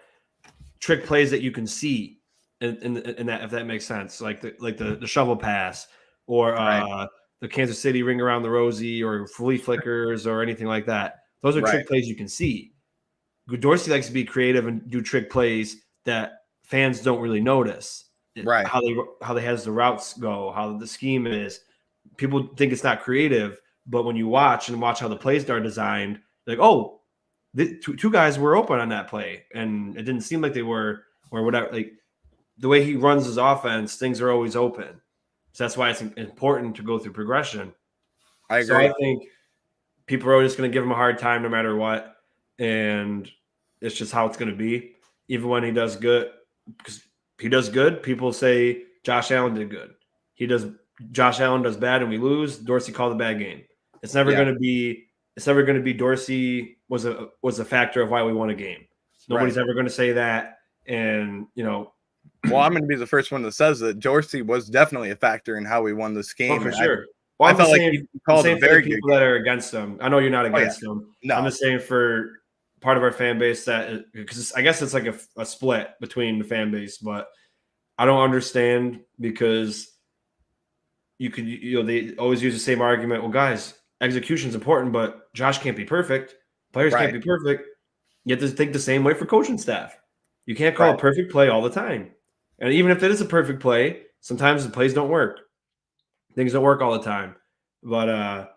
trick plays that you can see in that, if that makes sense, like the shovel pass or the Kansas City ring around the rosy or flea flickers or anything like that. Those are trick plays you can see. Dorsey likes to be creative and do trick plays that fans don't really notice. Right. How they has the routes go, how the scheme is. People think it's not creative, but when you watch how the plays are designed, like, oh, two guys were open on that play, and it didn't seem like they were, or whatever. Like the way he runs his offense, things are always open. So that's why it's important to go through progression. I agree. So I think people are always going to give him a hard time no matter what. And it's just how it's going to be. Even when he does good, because he does good, people say Josh Allen did good. Josh Allen does bad and we lose. Dorsey called a bad game. It's never going to be. It's never going to be Dorsey was a factor of why we won a game. Nobody's ever going to say that. And well, I'm going to be the first one that says that Dorsey was definitely a factor in how we won this game. Oh, for sure. I felt like he called a very good people that are against him. I know you're not against them. No. I'm just saying for part of our fan base that, because I guess it's like a split between the fan base, but I don't understand because they always use the same argument. Well, guys, execution is important, but Josh can't be perfect. Players can't be perfect. You have to think the same way for coaching staff. You can't call a perfect play all the time. And even if it is a perfect play, sometimes the plays don't work. Things don't work all the time. But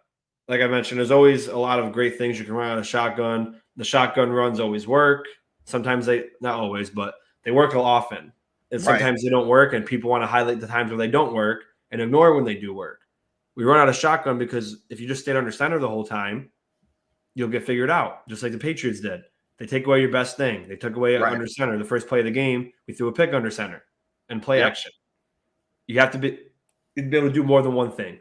like I mentioned, there's always a lot of great things you can run out of shotgun. The shotgun runs always work. Sometimes not always, but they work often. And sometimes they don't work, and people want to highlight the times where they don't work and ignore when they do work. We run out of shotgun because if you just stayed under center the whole time, you'll get figured out, just like the Patriots did. They take away your best thing. They took away under center. The first play of the game, we threw a pick under center and play action. You have to be able to do more than one thing.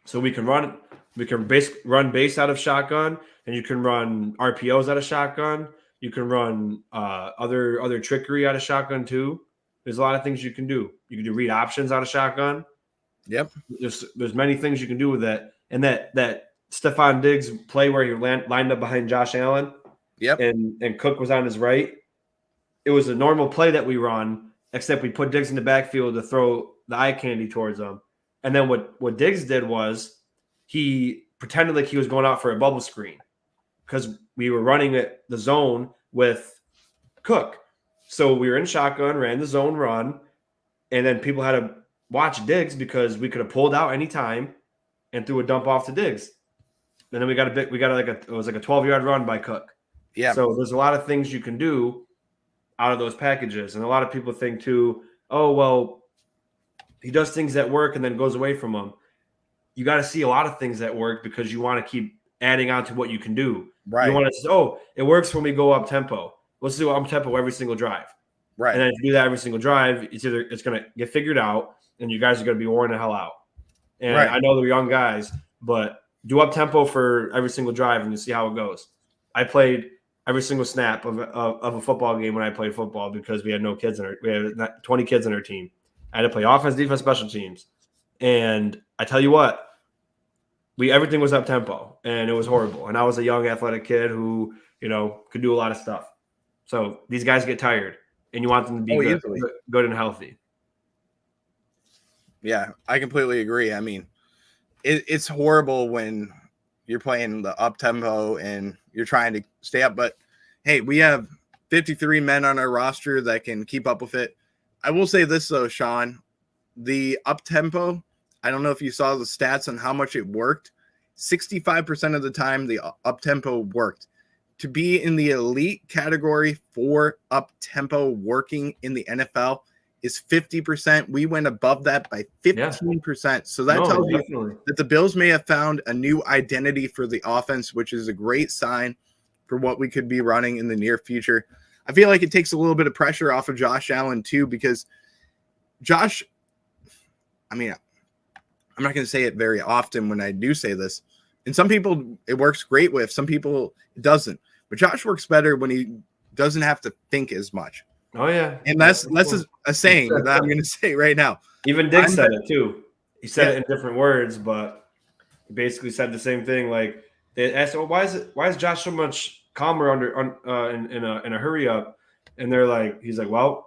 So we can run base out of shotgun, and you can run RPOs out of shotgun. You can run other trickery out of shotgun too. There's a lot of things you can do. You can do read options out of shotgun. Yep. There's many things you can do with that. And that Stefon Diggs play where he lined up behind Josh Allen. Yep. And Cook was on his right. It was a normal play that we run, except we put Diggs in the backfield to throw the eye candy towards him. And then what Diggs did was he pretended like he was going out for a bubble screen because we were running the zone with Cook. So we were in shotgun, ran the zone run, and then people had to watch Diggs because we could have pulled out any time and threw a dump off to Diggs. And then it was like a 12-yard run by Cook. Yeah. So there's a lot of things you can do out of those packages. And a lot of people think too, oh, well, he does things that work and then goes away from them. You got to see a lot of things that work because you want to keep adding on to what you can do. Right. You want to say, oh, it works when we go up tempo. Let's do up tempo every single drive. Right. And then if you do that every single drive, it's going to get figured out and you guys are going to be worn the hell out. And I know they're young guys, but do up tempo for every single drive and you see how it goes. I played every single snap of a football game when I played football because we had no kids we had 20 kids on our team. I had to play offense, defense, special teams. And I tell you what, everything was up tempo and it was horrible. And I was a young athletic kid who, could do a lot of stuff. So these guys get tired and you want them to be good and healthy. Yeah, I completely agree. I mean, it's horrible when you're playing the up tempo and you're trying to stay up. But hey, we have 53 men on our roster that can keep up with it. I will say this though, Sean, the up tempo, I don't know if you saw the stats on how much it worked. 65% of the time, the up tempo worked. To be in the elite category for up tempo working in the NFL is 50%. We went above that by 15%. Yeah. So that tells you that the Bills may have found a new identity for the offense, which is a great sign for what we could be running in the near future. I feel like it takes a little bit of pressure off of Josh Allen too, because Josh, I mean, I'm not going to say it very often when I do say this. And some people it works great with, some people it doesn't. But Josh works better when he doesn't have to think as much. Oh, yeah. And that's a saying that I'm going to say right now. Even Diggs said it, too. He said it in different words, but he basically said the same thing. Like, they asked, oh, why is Josh so much calmer in a hurry up? And they're like, he's like, well,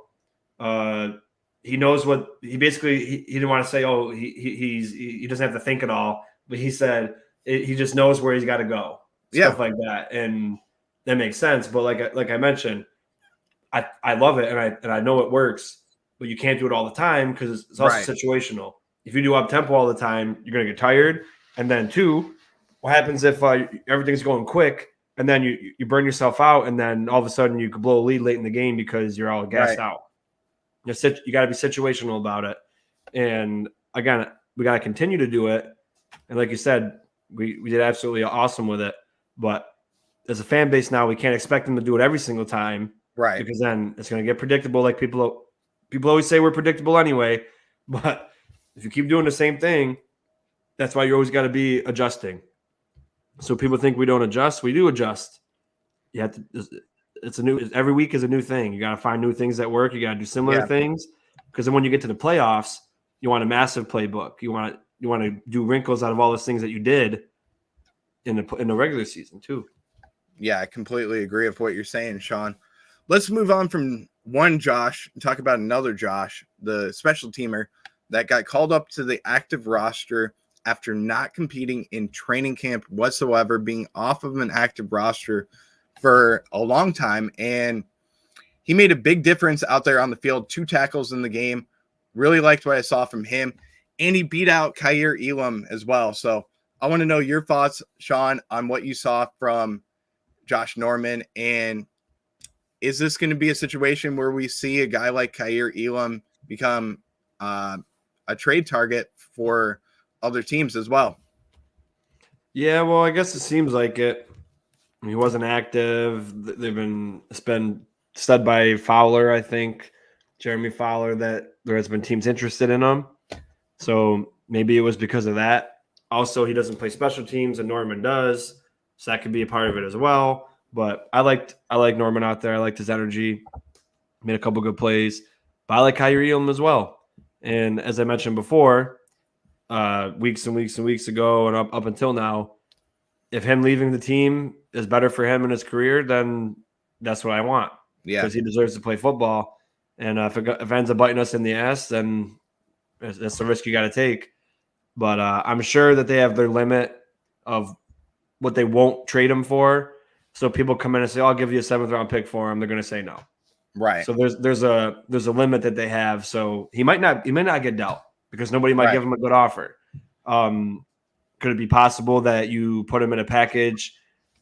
he knows what – he basically – he didn't want to say, oh, he doesn't have to think at all. But he said he just knows where he's got to go. Stuff like that. And that makes sense. But like I mentioned – I love it and I know it works, but you can't do it all the time because it's also situational. If you do up tempo all the time, you're gonna get tired. And then two, what happens if everything's going quick and then you burn yourself out and then all of a sudden you could blow a lead late in the game because you're all gassed out. You got to be situational about it. And again, we got to continue to do it. And like you said, we did absolutely awesome with it. But as a fan base now, we can't expect them to do it every single time. Right. Because then it's going to get predictable. Like people always say we're predictable anyway. But if you keep doing the same thing, that's why you always got to be adjusting. So people think we don't adjust. We do adjust. You have to. Every week is a new thing. You got to find new things that work. You got to do similar things. Because then when you get to the playoffs, you want a massive playbook. You want to do wrinkles out of all those things that you did in the regular season too. Yeah, I completely agree with what you're saying, Sean. Let's move on from one Josh and talk about another Josh, the special teamer that got called up to the active roster after not competing in training camp whatsoever, being off of an active roster for a long time. And he made a big difference out there on the field, 2 tackles in the game. Really liked what I saw from him. and he beat out Kaiir Elam as well. So I want to know your thoughts, Sean, on what you saw from Josh Norman. And is this going to be a situation where we see a guy like Kaiir Elam become a trade target for other teams as well? Yeah, well, I guess it seems like it. He wasn't active. It's been said by Fowler, I think, Jeremy Fowler, that there has been teams interested in him. So maybe it was because of that. Also, he doesn't play special teams, and Norman does, so that could be a part of it as well. But I like Norman out there. I liked his energy. Made a couple good plays. But I like Kaiir Elam as well. And as I mentioned before, weeks and weeks and weeks ago and up until now, if him leaving the team is better for him in his career, then that's what I want. Yeah. Because he deserves to play football. And if it ends up biting us in the ass, then that's the risk you got to take. But I'm sure that they have their limit of what they won't trade him for. So people come in and say, "I'll give you a 7th round pick for him." They're going to say no. Right. So there's a limit that they have. So he might not get dealt because nobody might give him a good offer. Could it be possible that you put him in a package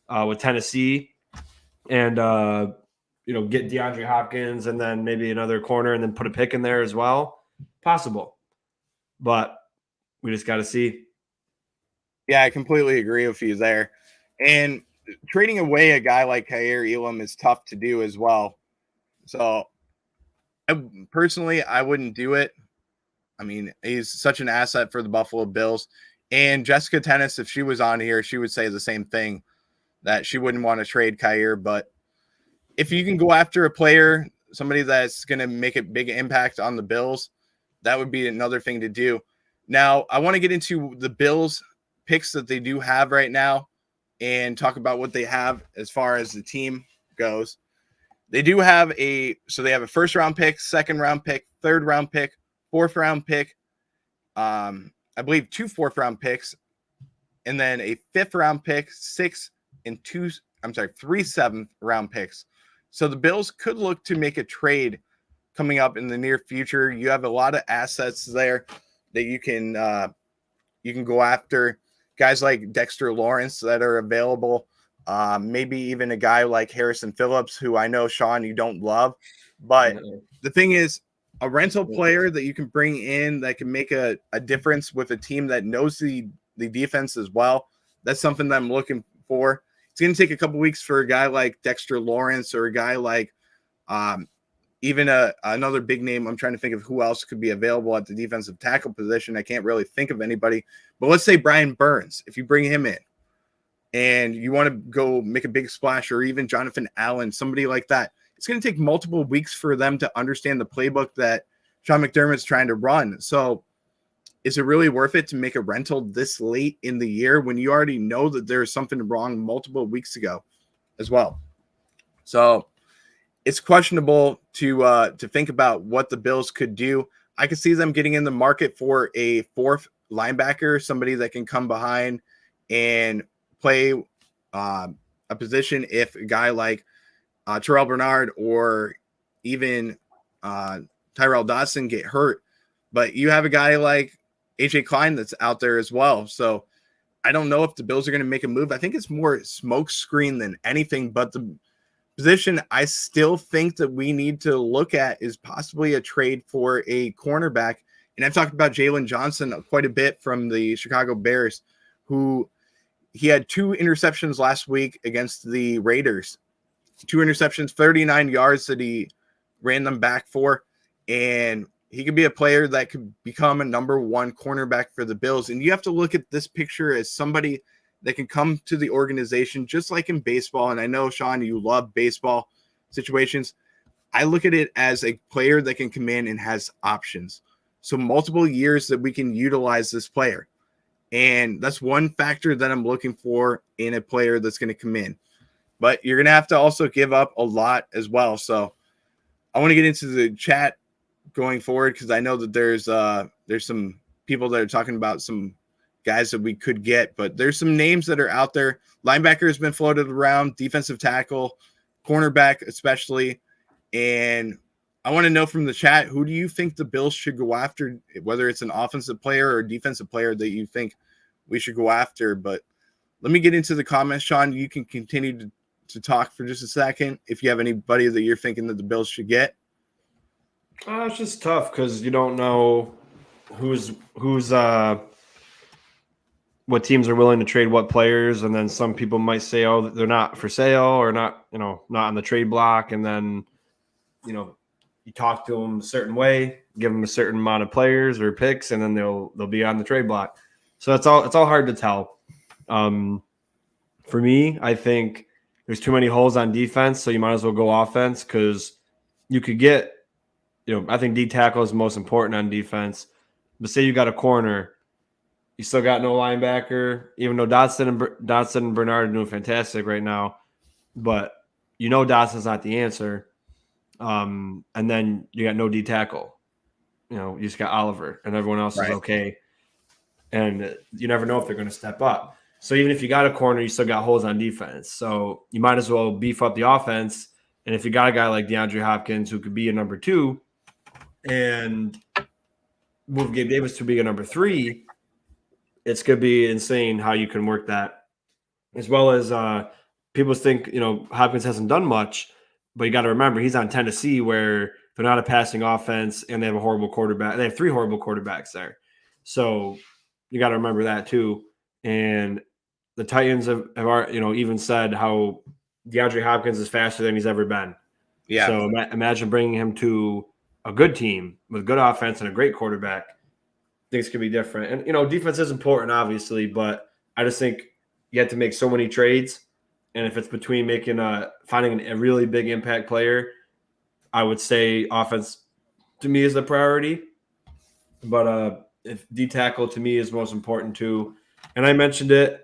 with Tennessee and get DeAndre Hopkins and then maybe another corner and then put a pick in there as well? Possible, but we just got to see. Yeah, I completely agree with you there. And trading away a guy like Kaiir Elam is tough to do as well. So personally, I wouldn't do it. I mean, he's such an asset for the Buffalo Bills. And Jessica Tennis, if she was on here, she would say the same thing, that she wouldn't want to trade Kaiir. But if you can go after a player, somebody that's going to make a big impact on the Bills, that would be another thing to do. Now, I want to get into the Bills picks that they do have right now and talk about what they have as far as the team goes. They do have they have a 1st round pick, 2nd round pick, 3rd round pick, 4th round pick, I believe 2 4th round picks, and then a 5th round pick, 3 7th round picks. So the Bills could look to make a trade coming up in the near future. You have a lot of assets there that you can go after. Guys like Dexter Lawrence that are available. Maybe even a guy like Harrison Phillips, who I know, Sean, you don't love. But the thing is, a rental player that you can bring in that can make a difference with a team that knows the defense as well, that's something that I'm looking for. It's going to take a couple weeks for a guy like Dexter Lawrence or a guy like even another big name. I'm trying to think of who else could be available at the defensive tackle position. I can't really think of anybody. But let's say Brian Burns, if you bring him in and you want to go make a big splash, or even Jonathan Allen, somebody like that, it's going to take multiple weeks for them to understand the playbook that Sean McDermott's trying to run. So is it really worth it to make a rental this late in the year when you already know that there's something wrong multiple weeks ago as well? So it's questionable to think about what the Bills could do. I could see them getting in the market for a 4th linebacker, somebody that can come behind and play a position if a guy like Terrell Bernard or even Tyrell Dodson get hurt. But you have a guy like AJ Klein that's out there as well. So I don't know if the Bills are going to make a move. I think it's more smoke screen than anything. But the position I still think that we need to look at is possibly a trade for a cornerback. And I've talked about Jalen Johnson quite a bit from the Chicago Bears, who he had 2 interceptions last week against the Raiders. 2 interceptions, 39 yards that he ran them back for. And he could be a player that could become a number 1 cornerback for the Bills. And you have to look at this picture as somebody that can come to the organization just like in baseball. And I know, Sean, you love baseball situations. I look at it as a player that can come in and has options. So multiple years that we can utilize this player. And that's one factor that I'm looking for in a player that's going to come in. But you're going to have to also give up a lot as well. So I want to get into the chat going forward because I know that there's some people that are talking about some guys that we could get, but there's some names that are out there. Linebacker has been floated around, defensive tackle, cornerback especially, and I want to know from the chat, who do you think the Bills should go after, whether it's an offensive player or defensive player that you think we should go after? But let me get into the comments, Sean. You can continue to talk for just a second if you have anybody that you're thinking that the Bills should get. It's just tough because you don't know who's what teams are willing to trade what players, and then some people might say, oh, they're not for sale or not, not on the trade block, and then you talk to them a certain way, give them a certain amount of players or picks, and then they'll be on the trade block. So it's all hard to tell. For me, I think there's too many holes on defense, so you might as well go offense because you could get, I think D tackle is most important on defense. But say you got a corner, you still got no linebacker, even though Dotson and Bernard are doing fantastic right now, but Dotson's not the answer. And then you got no D tackle. You just got Oliver, and everyone else is okay. And you never know if they're going to step up. So even if you got a corner, you still got holes on defense. So you might as well beef up the offense. And if you got a guy like DeAndre Hopkins who could be a number 2 and move Gabe Davis to be a number 3, it's going to be insane how you can work that. As well as people think, Hopkins hasn't done much, but you got to remember he's on Tennessee where they're not a passing offense and they have a horrible quarterback. They have 3 horrible quarterbacks there. So you got to remember that too. And the Titans have even said how DeAndre Hopkins is faster than he's ever been. Yeah. So imagine bringing him to a good team with good offense and a great quarterback. Things could be different. And, defense is important, obviously, but I just think you have to make so many trades. And if it's between finding a really big impact player, I would say offense to me is the priority. But if D tackle to me is most important too. And I mentioned it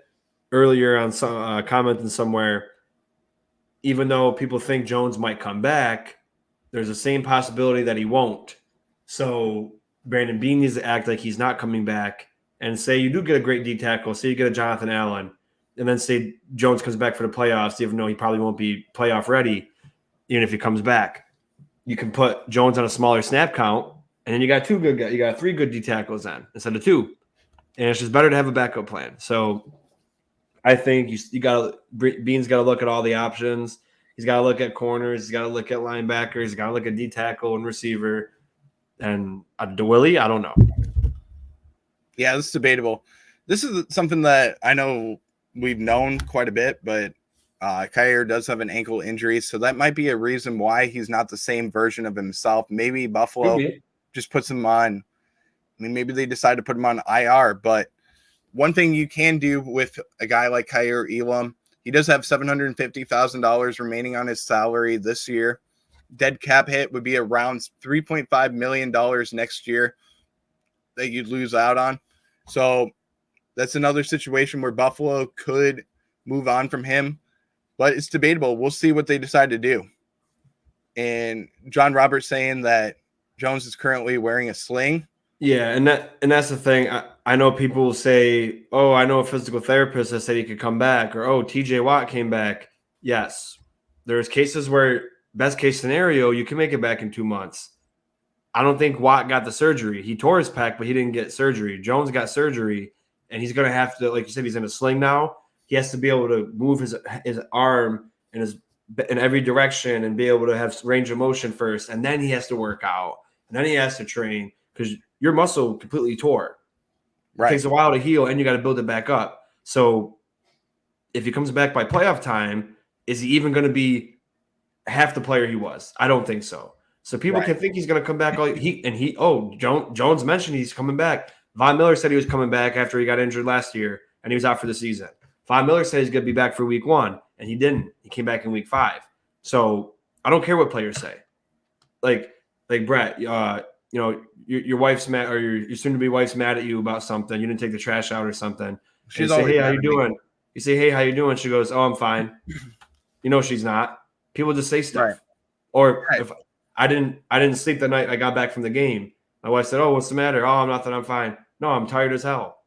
earlier on some commenting somewhere. Even though people think Jones might come back, there's the same possibility that he won't. So Brandon Beane needs to act like he's not coming back and say you do get a great D tackle, say you get a Jonathan Allen, and then say Jones comes back for the playoffs, even though he probably won't be playoff ready, even if he comes back. You can put Jones on a smaller snap count, and then you got 2 good guys. You got 3 good D tackles then instead of 2. And it's just better to have a backup plan. So I think Beane's got to look at all the options. He's got to look at corners. He's got to look at linebackers. He's got to look at D tackle and receiver. And DeWilly, I don't know. Yeah, this is debatable. This is something that I know we've known quite a bit, but Kaiir does have an ankle injury, so that might be a reason why he's not the same version of himself. Maybe Buffalo just puts him on. I mean, maybe they decide to put him on IR, but one thing you can do with a guy like Kaiir Elam, he does have $750,000 remaining on his salary this year. Dead cap hit would be around $3.5 million next year that you'd lose out on. So that's another situation where Buffalo could move on from him, but it's debatable. We'll see what they decide to do. And John Roberts saying that Jones is currently wearing a sling. Yeah, and that's the thing. I know people will say, oh, I know a physical therapist that said he could come back, or, oh, TJ Watt came back. Yes, there's cases where best case scenario, you can make it back in 2 months. I don't think Watt got the surgery. He tore his pec, but he didn't get surgery. Jones got surgery, and he's going to have to, like you said, he's in a sling now. He has to be able to move his arm in every direction and be able to have range of motion first, and then he has to work out, and then he has to train because your muscle completely tore. Right. It takes a while to heal, and you got to build it back up. So if he comes back by playoff time, is he even going to be half the player he was? I don't think so. So people can think he's going to come back. Jones mentioned he's coming back. Von Miller said he was coming back after he got injured last year, and he was out for the season. Von Miller said he's going to be back for week 1, and he didn't. He came back in week 5. So I don't care what players say. Like Brett, your wife's mad, or your soon-to-be wife's mad at you about something. You didn't take the trash out or something. She's say, hey, how you doing? You say, hey, how you doing? She goes, oh, I'm fine. She's not. People just say stuff. Right. Or if I didn't sleep the night I got back from the game. My wife said, oh, what's the matter? Oh, nothing. I'm fine. No, I'm tired as hell.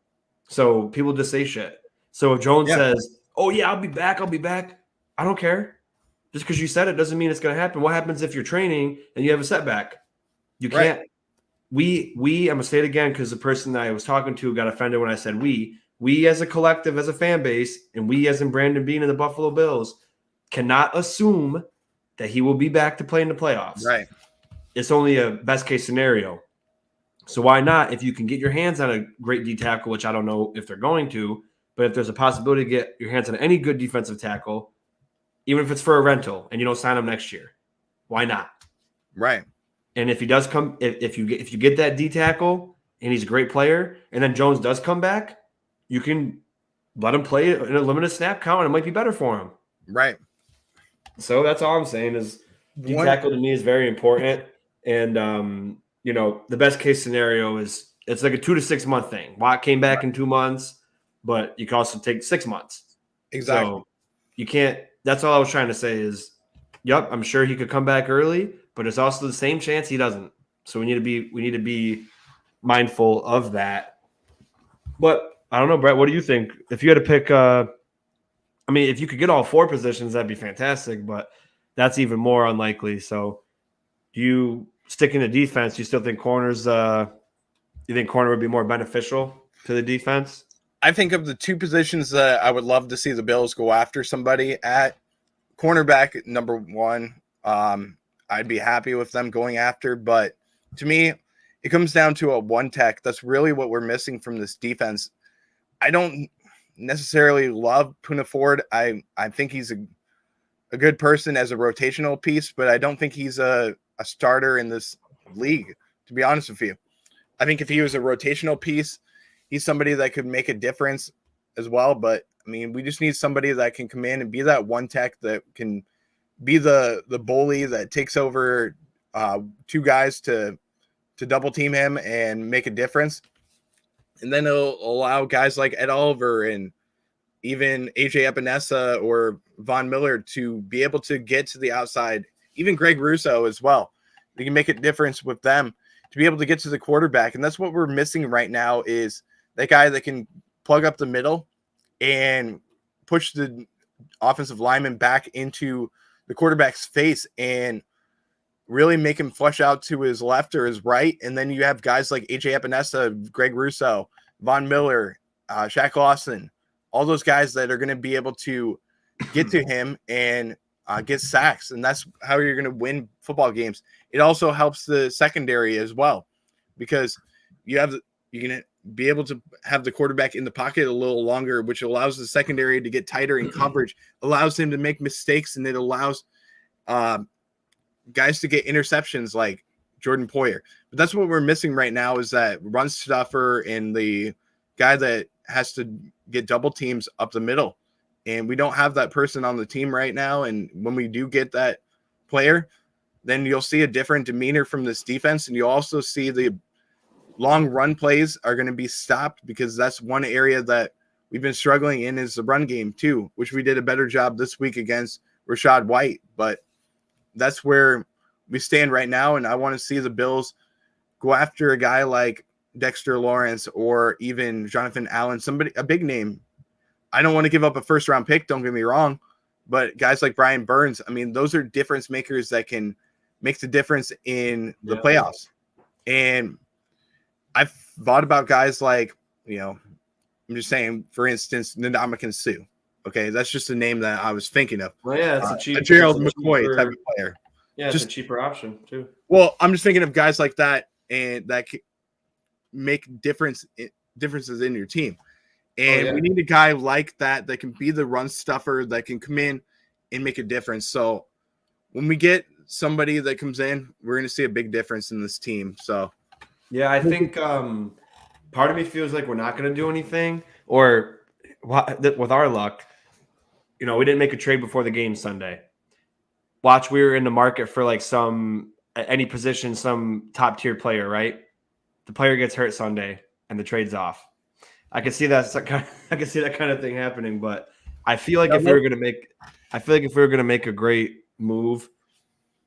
So people just say shit. So if Jones says, oh, yeah, I'll be back. I don't care. Just because you said it doesn't mean it's going to happen. What happens if you're training and you have a setback? You can't. Right. I'm going to say it again because the person that I was talking to got offended when I said we as a collective, as a fan base, and we as in Brandon Beane and the Buffalo Bills cannot assume that he will be back to play in the playoffs. Right. It's only a best case scenario. So why not, if you can get your hands on a great D tackle, which I don't know if they're going to, but if there's a possibility to get your hands on any good defensive tackle, even if it's for a rental and you don't sign him next year, why not? Right. And if he does come, if you get that D tackle and he's a great player, and then Jones does come back, you can let him play in a limited snap count, and it might be better for him. Right. So that's all I'm saying is D tackle to me is very important. And the best case scenario is it's like a 2 to 6 month thing. Watt came back in 2 months, but you can also take 6 months. Exactly. So you can't. That's all I was trying to say is, yep, I'm sure he could come back early, but it's also the same chance he doesn't. So we need to be mindful of that. But I don't know, Brett, what do you think? If you had to pick if you could get all 4 positions, that'd be fantastic, but that's even more unlikely. So do you stick in the defense? Do you still think corners you think corner would be more beneficial to the defense? I think of the 2 positions that I would love to see the Bills go after somebody at. Cornerback, number 1, I'd be happy with them going after. But to me, it comes down to a 1 tech. That's really what we're missing from this defense. I don't necessarily love Puna Ford. I think he's a good person as a rotational piece, but I don't think he's a starter in this league, to be honest with you. I think if he was a rotational piece, he's somebody that could make a difference as well. But I mean, we just need somebody that can come in and be that 1 tech that can be the bully that takes over 2 guys to double team him and make a difference. And then it'll allow guys like Ed Oliver and even AJ Epinesa or Von Miller to be able to get to the outside, even Greg Russo as well. We can make a difference with them to be able to get to the quarterback. And that's what we're missing right now is that guy that can plug up the middle and push the offensive lineman back into the quarterback's face and really make him flush out to his left or his right. And then you have guys like AJ Epinesa, Greg Russo, Von Miller, Shaq Lawson, all those guys that are going to be able to get to him and get sacks. And that's how you're going to win football games. It also helps the secondary as well, because you're going to be able to have the quarterback in the pocket a little longer, which allows the secondary to get tighter in coverage, allows him to make mistakes, and it allows guys to get interceptions like Jordan Poyer. But that's what we're missing right now is that run stuffer and the guy that has to get double teams up the middle. And we don't have that person on the team right now. And when we do get that player, then you'll see a different demeanor from this defense. And you'll also see the long run plays are going to be stopped, because that's one area that we've been struggling in is the run game too, which we did a better job this week against Rachaad White. But that's where we stand right now. And I want to see the Bills go after a guy like Dexter Lawrence or even Jonathan Allen, a big name. I don't want to give up a 1st round pick, don't get me wrong, but guys like Brian Burns, I mean, those are difference makers that can make the difference in the playoffs. And I've thought about guys like, I'm just saying, for instance, Ndamukong Suh. Okay, that's just a name that I was thinking of. Well, yeah, it's a Gerald McCoy type of player. Yeah, it's a cheaper option too. Well, I'm just thinking of guys like that, and that can make differences in your team. And we need a guy like that that can be the run stuffer, that can come in and make a difference. So when we get somebody that comes in, we're going to see a big difference in this team. So yeah, I think part of me feels like we're not going to do anything, or with our luck, we didn't make a trade before the game Sunday. Watch, we were in the market for like any position, some top tier player, right? The player gets hurt Sunday and the trade's off. I can see that kind of thing happening, but I feel like if we were going to make a great move,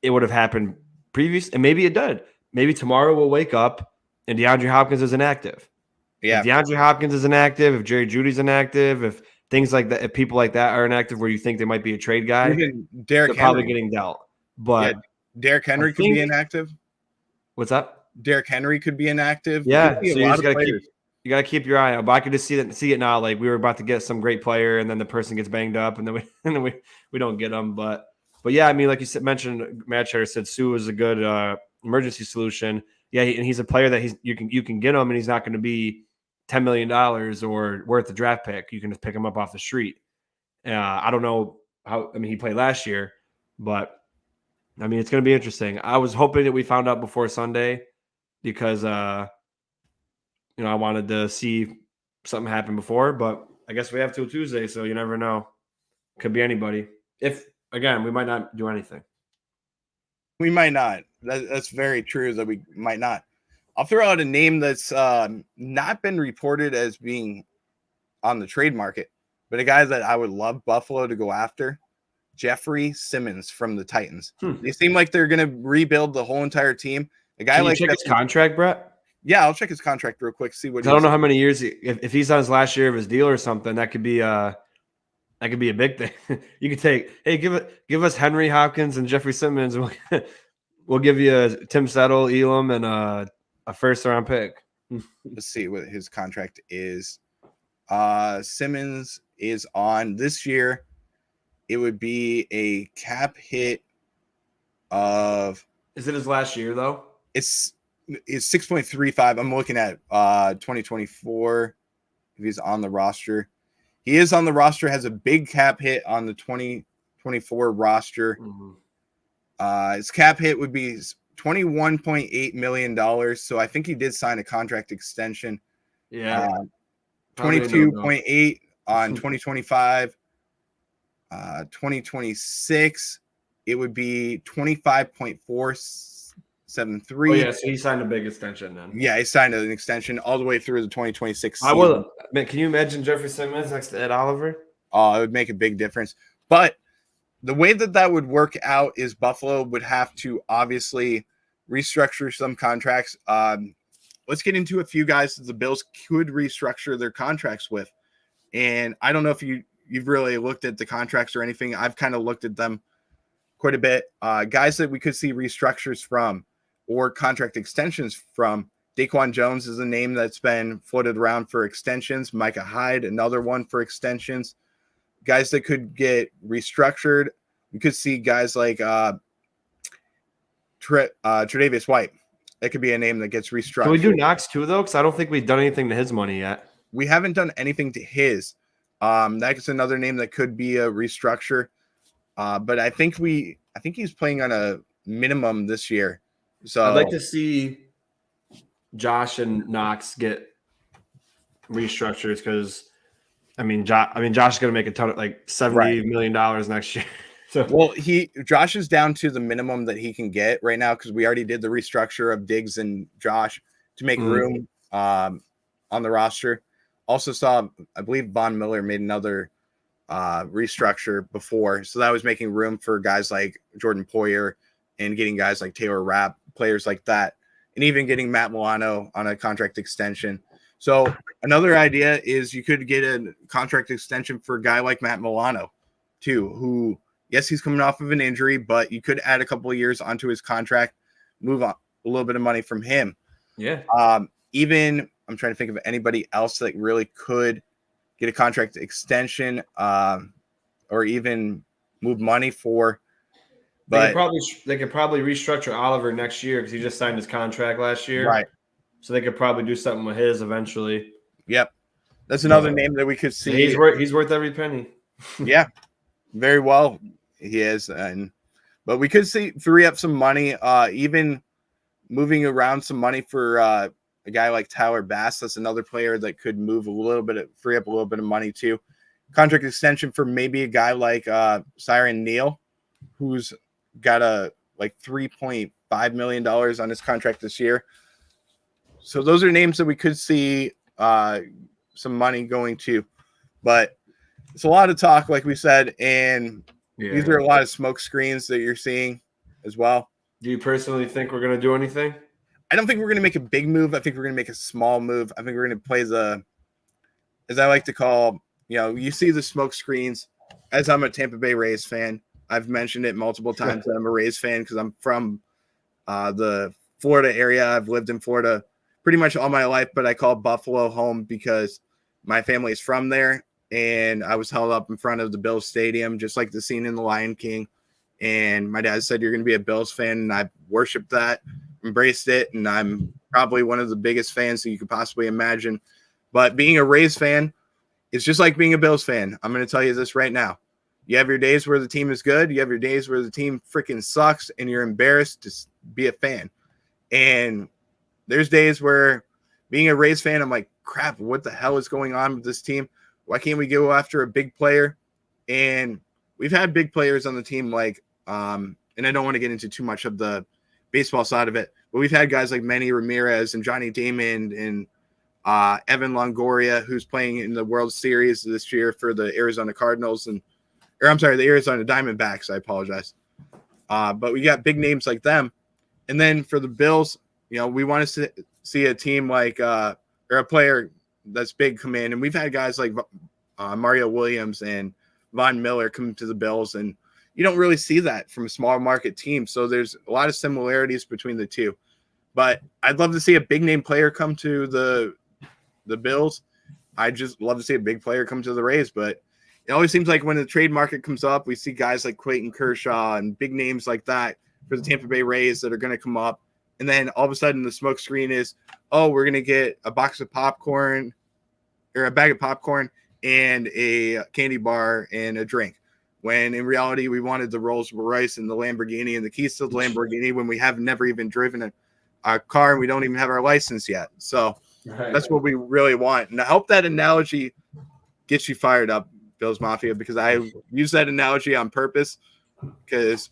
it would have happened previous, and maybe it did. Maybe tomorrow we'll wake up and DeAndre Hopkins is inactive. Yeah. If DeAndre Hopkins is inactive, if Jerry Jeudy's inactive, if things like that, if people like that are inactive where you think they might be a trade guy, Even Derrick they're probably Henry. getting dealt. Yeah, But Derrick Henry could be inactive. What's up? Derrick Henry could be inactive. Yeah, see so a you lot just of gotta players. you gotta keep your eye out. But I could just see it now. Like we were about to get some great player, and then the person gets banged up, and then we don't get them. But yeah, I mean, like you said, mentioned, Matt Cheddar said Sue is a good emergency solution. Yeah, and he's a player that you can get him, and he's not going to be $10 million or worth a draft pick. You can just pick him up off the street. I don't know how. I mean, he played last year, but I mean, it's going to be interesting. I was hoping that we found out before Sunday because I wanted to see something happen before, but I guess we have till Tuesday, so you never know. Could be anybody. If again, we might not do anything. We might not. That's very true that we might not. I'll throw out a name that's not been reported as being on the trade market, but a guy that I would love Buffalo to go after, Jeffrey Simmons from the Titans. They seem like they're going to rebuild the whole entire team. A guy like check his contract, Brett? Yeah, I'll check his contract real quick. See what I don't know how many years. If he's on his last year of his deal or something, that could be a big thing. You could take, hey, give us Henry Hopkins and Jeffrey Simmons. We'll give you a Tim Settle, Elam, and a first round pick. Let's see what his contract is. Simmons is on this year. It would be a cap hit of. Is it his last year though? It's 6.35. I'm looking at 2024. If he's on the roster, he is on the roster. Has a big cap hit on the 2024 roster. His cap hit would be $21.8 million. So I think he did sign a contract extension. Yeah, 22.8 on 2025. 2026, it would be 25.473. Oh yeah, so he signed a big extension then. Yeah, he signed an extension all the way through the 2026 season. I will. Man, can you imagine Jeffrey Simmons next to Ed Oliver? It would make a big difference. But the way that would work out is Buffalo would have to obviously restructure some contracts. Let's get into a few guys that the Bills could restructure their contracts with. And I don't know if you've really looked at the contracts or anything. I've kind of looked at them quite a bit. Guys that we could see restructures from or contract extensions from. Daquan Jones is a name that's been floated around for extensions. Micah Hyde, another one for extensions. Guys that could get restructured. We could see guys like Tre'Davious White. That could be a name that gets restructured. Can we do Knox too, though? Because I don't think we've done anything to his money yet. We haven't done anything to his. That's another name that could be a restructure. But I think he's playing on a minimum this year. So I'd like to see Josh and Knox get restructures because Josh is going to make a ton of like $70 million next year. So well, Josh is down to the minimum that he can get right now because we already did the restructure of Diggs and Josh to make room on the roster. Also saw, I believe Von Miller made another restructure before, so that was making room for guys like Jordan Poyer and getting guys like Taylor Rapp, players like that, and even getting Matt Milano on a contract extension. So another idea is you could get a contract extension for a guy like Matt Milano too, who, yes, he's coming off of an injury, but you could add a couple of years onto his contract, move on a little bit of money from him. Yeah. Even I'm trying to think of anybody else that really could get a contract extension or even move money for. But they could probably restructure Oliver next year because he just signed his contract last year. Right. So they could probably do something with his eventually. Yep. That's another name that we could see. He's worth every penny. Yeah. Very well. He is. But we could free up some money, even moving around some money for a guy like Tyler Bass. That's another player that could free up a little bit of money too. Contract extension for maybe a guy like Siren Neal, who's got $3.5 million on his contract this year. So those are names that we could see some money going to. But it's a lot of talk, like we said, and these are a lot of smoke screens that you're seeing as well. Do you personally think we're going to do anything? I don't think we're going to make a big move. I think we're going to make a small move. I think we're going to play as I like to call, you see the smoke screens. As I'm a Tampa Bay Rays fan, I've mentioned it multiple times that I'm a Rays fan because I'm from the Florida area. I've lived in Florida pretty much all my life, but I call Buffalo home because my family is from there. And I was held up in front of the Bills Stadium, just like the scene in The Lion King. And my dad said, "You're going to be a Bills fan." And I worshiped that, embraced it. And I'm probably one of the biggest fans that you could possibly imagine. But being a Rays fan, it's just like being a Bills fan. I'm going to tell you this right now. You have your days where the team is good. You have your days where the team freaking sucks and you're embarrassed to be a fan. And there's days where being a Rays fan, I'm like, crap, what the hell is going on with this team? Why can't we go after a big player? And we've had big players on the team like, and I don't want to get into too much of the baseball side of it, but we've had guys like Manny Ramirez and Johnny Damon and Evan Longoria, who's playing in the World Series this year for the Arizona Cardinals the Arizona Diamondbacks. I apologize. But we got big names like them. And then for the Bills, we want to see a team like or a player that's big come in. And we've had guys like Mario Williams and Von Miller come to the Bills, and you don't really see that from a small market team. So there's a lot of similarities between the two. But I'd love to see a big name player come to the Bills. I just love to see a big player come to the Rays, but it always seems like when the trade market comes up, we see guys like Clayton Kershaw and big names like that for the Tampa Bay Rays that are going to come up. And then all of a sudden the smoke screen is, oh, we're going to get a box of popcorn or a bag of popcorn and a candy bar and a drink. When in reality, we wanted the Rolls Royce and the Lamborghini and the keys to the Lamborghini when we have never even driven a car and we don't even have our license yet. So that's what we really want. And I hope that analogy gets you fired up, Bills Mafia, because I use that analogy on purpose because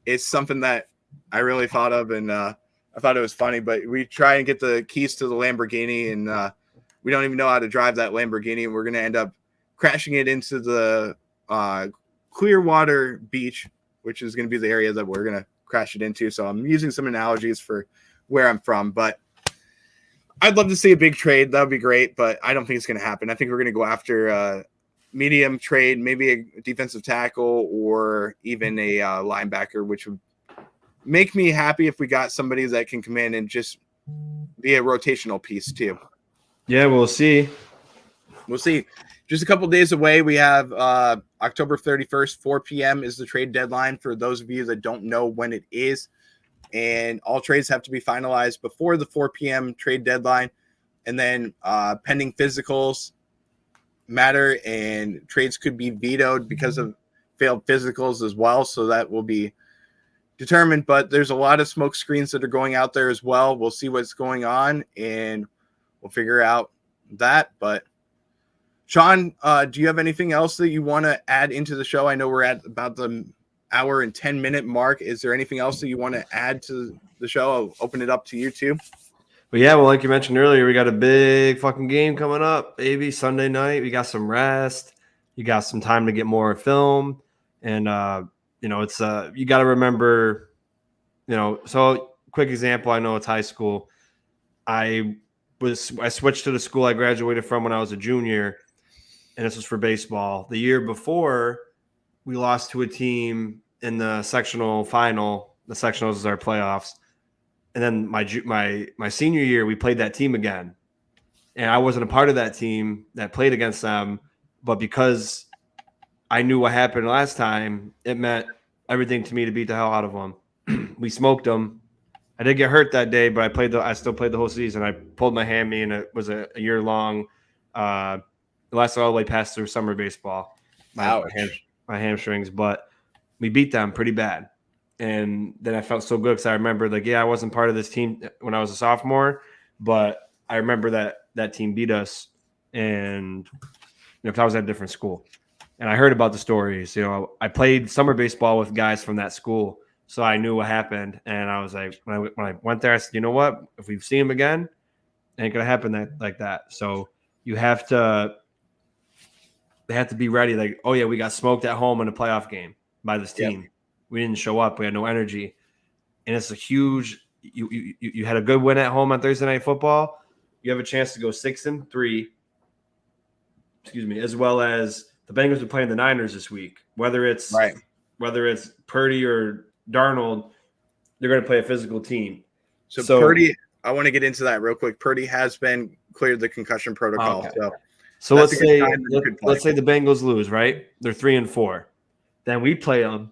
it's something that I really thought of, and I thought it was funny. But we try and get the keys to the Lamborghini, and we don't even know how to drive that Lamborghini, and we're going to end up crashing it into the Clearwater Beach, which is going to be the area that we're going to crash it into. So I'm using some analogies for where I'm from, but I'd love to see a big trade. That would be great, but I don't think it's going to happen. I think we're going to go after medium trade, maybe a defensive tackle or even a linebacker, which would make me happy if we got somebody that can come in and just be a rotational piece too. Yeah, we'll see. We'll see. Just a couple days away. We have October 31st, 4 p.m. is the trade deadline for those of you that don't know when it is. And all trades have to be finalized before the 4 p.m. trade deadline. And then pending physicals matter, and trades could be vetoed because of failed physicals as well. So that will be determined. But there's a lot of smoke screens that are going out there as well. We'll see what's going on, and we'll figure out that. But Sean, do you have anything else that you want to add into the show? I know we're at about the hour and 10-minute mark. Is there anything else that you want to add to the show? I'll open it up to you too. But yeah, well, like you mentioned earlier, we got a big fucking game coming up, baby. Sunday night, we got some rest. You got some time to get more film, and it's you got to remember, So, quick example. I know it's high school. I switched to the school I graduated from when I was a junior, and this was for baseball. The year before, we lost to a team in the sectional final. The sectionals is our playoffs. And then my senior year, we played that team again. And I wasn't a part of that team that played against them. But because I knew what happened last time, it meant everything to me to beat the hell out of them. We smoked them. I did get hurt that day, but I still played the whole season. I pulled my hammy, and it was a year long. It lasted all the way past through summer baseball. My hamstrings, but we beat them pretty bad. And then I felt so good because I remember, I wasn't part of this team when I was a sophomore, but I remember that team beat us, and because I was at a different school, and I heard about the stories. I played summer baseball with guys from that school, so I knew what happened. And I was like, when I went there, I said, you know what? If we see him again, it ain't gonna happen like that. So they have to be ready. Like, oh yeah, we got smoked at home in a playoff game by this team. Yep. We didn't show up. We had no energy. And it's a huge – you had a good win at home on Thursday Night Football. You have a chance to go 6-3 as well as the Bengals are playing the Niners this week. Whether it's Purdy or Darnold, they're going to play a physical team. So Purdy, I want to get into that real quick. Purdy has been cleared the concussion protocol. Okay. So let's say the Bengals lose, right? They're 3-4. Then we play them,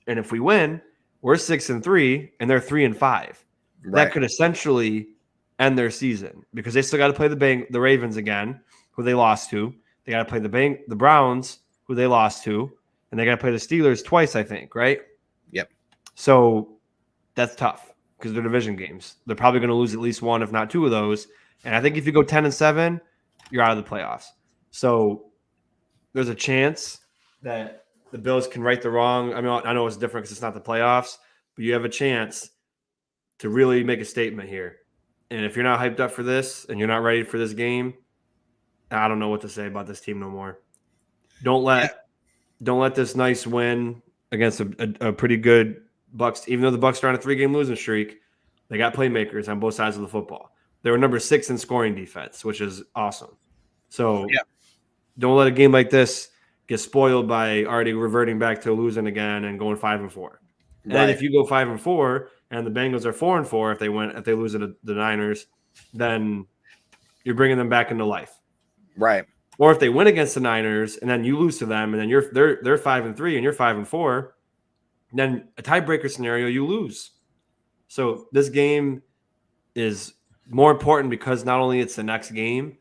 and if we win, we're 6-3, and they're 3-5. Right. That could essentially end their season because they still got to play the Ravens again, who they lost to. They got to play the Browns, who they lost to, and they got to play the Steelers twice, I think, right? Yep. So that's tough because they're division games. They're probably going to lose at least one, if not two of those. And I think if you go 10-7, you're out of the playoffs. So there's a chance that the Bills can right the wrong. I mean, I know it's different because it's not the playoffs, but you have a chance to really make a statement here. And if you're not hyped up for this and you're not ready for this game, I don't know what to say about this team no more. Don't let this nice win against a pretty good Bucs, even though the Bucs are on a 3-game losing streak, they got playmakers on both sides of the football. They were number 6 in scoring defense, which is awesome. So don't let a game like this get spoiled by already reverting back to losing again and going 5-4. And then if you go 5-4 and the Bengals are 4-4 if they lose to the Niners, then you're bringing them back into life. Right. Or if they win against the Niners and then you lose to them and then they're 5-3 and you're 5-4, then a tiebreaker scenario, you lose. So this game is more important because not only it's the next game,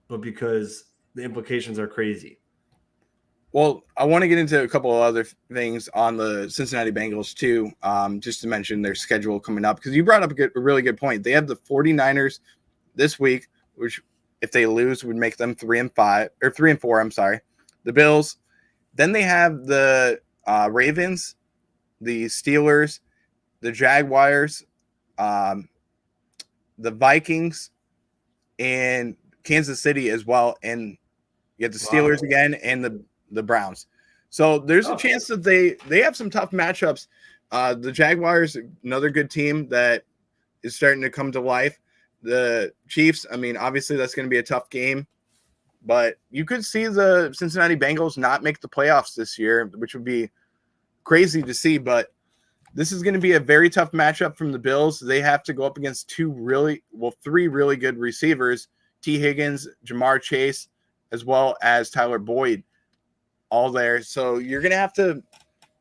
but because the implications are crazy. Well, I want to get into a couple of other things on the Cincinnati Bengals too, just to mention their schedule coming up, because you brought up a really good point. They have the 49ers this week, which if they lose would make them 3-5 or 3-4. I'm sorry. The Bills. Then they have the Ravens, the Steelers, the Jaguars, the Vikings, and Kansas City as well. And you have the Steelers again and the Browns. So there's a chance that they have some tough matchups. The Jaguars, another good team that is starting to come to life. The Chiefs, I mean, obviously that's going to be a tough game, but you could see the Cincinnati Bengals not make the playoffs this year, which would be crazy to see. But this is going to be a very tough matchup from the Bills. They have to go up against three really good receivers, T. Higgins, Jamar Chase, as well as Tyler Boyd, all there. So you're going to have to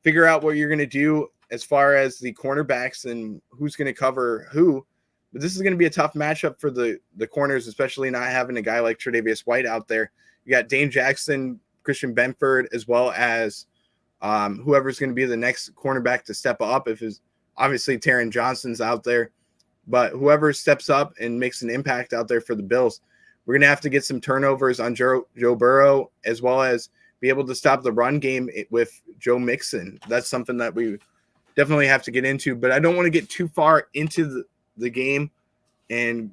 figure out what you're going to do as far as the cornerbacks and who's going to cover who. But this is going to be a tough matchup for the corners, especially not having a guy like Tre'Davious White out there. You got Dane Jackson, Christian Benford, as well as whoever's going to be the next cornerback to step up. Obviously Taron Johnson's out there, but whoever steps up and makes an impact out there for the Bills, we're going to have to get some turnovers on Joe Burrow, as well as be able to stop the run game with Joe Mixon. That's something that we definitely have to get into, but I don't want to get too far into the game and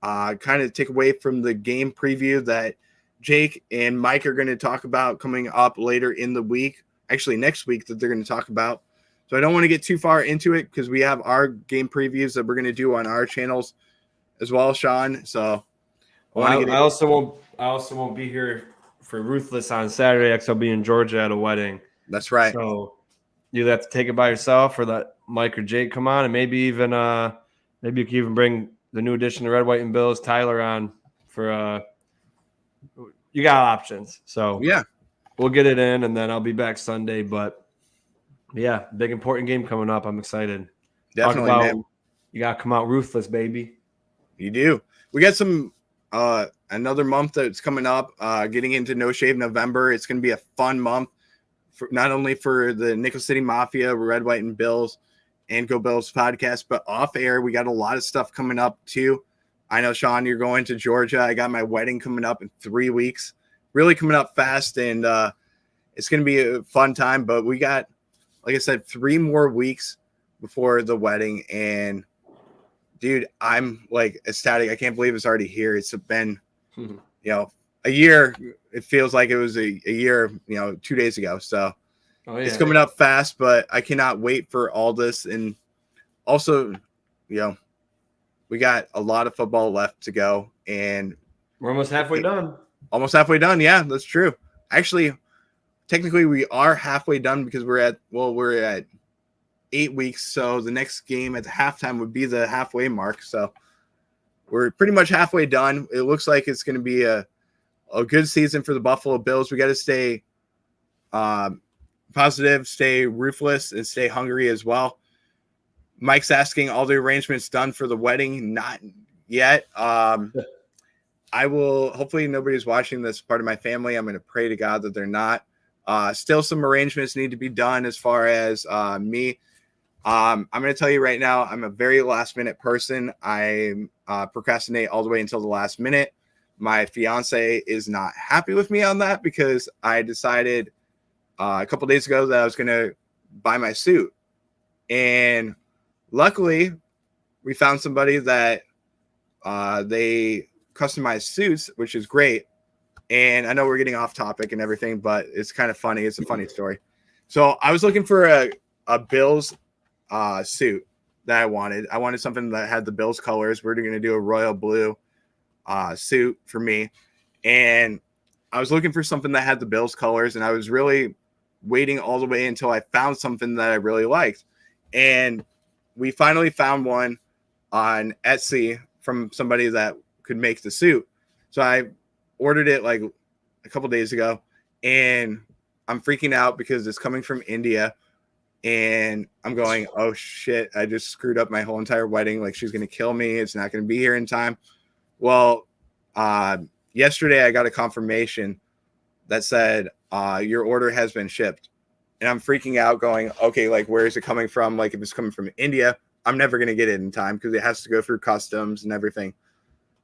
kind of take away from the game preview that Jake and Mike are going to talk about coming up later in the week, actually next week, that they're going to talk about. So I don't want to get too far into it because we have our game previews that we're going to do on our channels as well, Sean. So I also won't be here for Ruthless on Saturday because I'll be in Georgia at a wedding. That's right. So you have to take it by yourself or let Mike or Jake come on, and maybe you can even bring the new addition to Red, White, and Bills, Tyler, on for you got options. So yeah, we'll get it in, and then I'll be back Sunday. But yeah, big important game coming up. I'm excited. Definitely, man. You got to come out ruthless, baby. You do. We got some another month that's coming up, getting into No Shave November. It's going to be a fun month, not only for the Nickel City Mafia, Red, White, and Bills, and Go Bills podcast, but off air, we got a lot of stuff coming up too. I know, Sean, you're going to Georgia. I got my wedding coming up in 3 weeks, really coming up fast, and it's going to be a fun time. But we got, like I said, 3 more weeks before the wedding, and dude, I'm like ecstatic. I can't believe it's already here. It's been, a year. It feels like it was a year, 2 days ago. So it's coming up fast, but I cannot wait for all this. And also, we got a lot of football left to go, and we're almost halfway done. Almost halfway done. Yeah, that's true. Actually, technically we are halfway done because we're at 8 weeks. So the next game at the halftime would be the halfway mark. So we're pretty much halfway done. It looks like it's going to be a good season for the Buffalo Bills. We got to stay positive, stay ruthless, and stay hungry as well. Mike's asking, all the arrangements done for the wedding? Not yet. I will, hopefully nobody's watching this part of my family. I'm going to pray to God that they're not. Still some arrangements need to be done as far as me. I'm going to tell you right now, I'm a very last minute person. I procrastinate all the way until the last minute. My fiance is not happy with me on that because I decided a couple days ago that I was going to buy my suit. And luckily, we found somebody that they customize suits, which is great. And I know we're getting off topic and everything, but it's kind of funny. It's a funny story. So I was looking for a Bills suit that I wanted. I wanted something that had the Bills colors. We're going to do a royal blue suit for me. And I was looking for something that had the Bills colors, and I was really waiting all the way until I found something that I really liked. And we finally found one on Etsy from somebody that could make the suit. So I ordered it like a couple days ago, and I'm freaking out because it's coming from India. And I'm going, oh shit, I just screwed up my whole entire wedding. Like, she's going to kill me. It's not going to be here in time. Well, yesterday I got a confirmation that said, your order has been shipped. And I'm freaking out going, okay, like, where is it coming from? Like, if it's coming from India, I'm never going to get it in time because it has to go through customs and everything.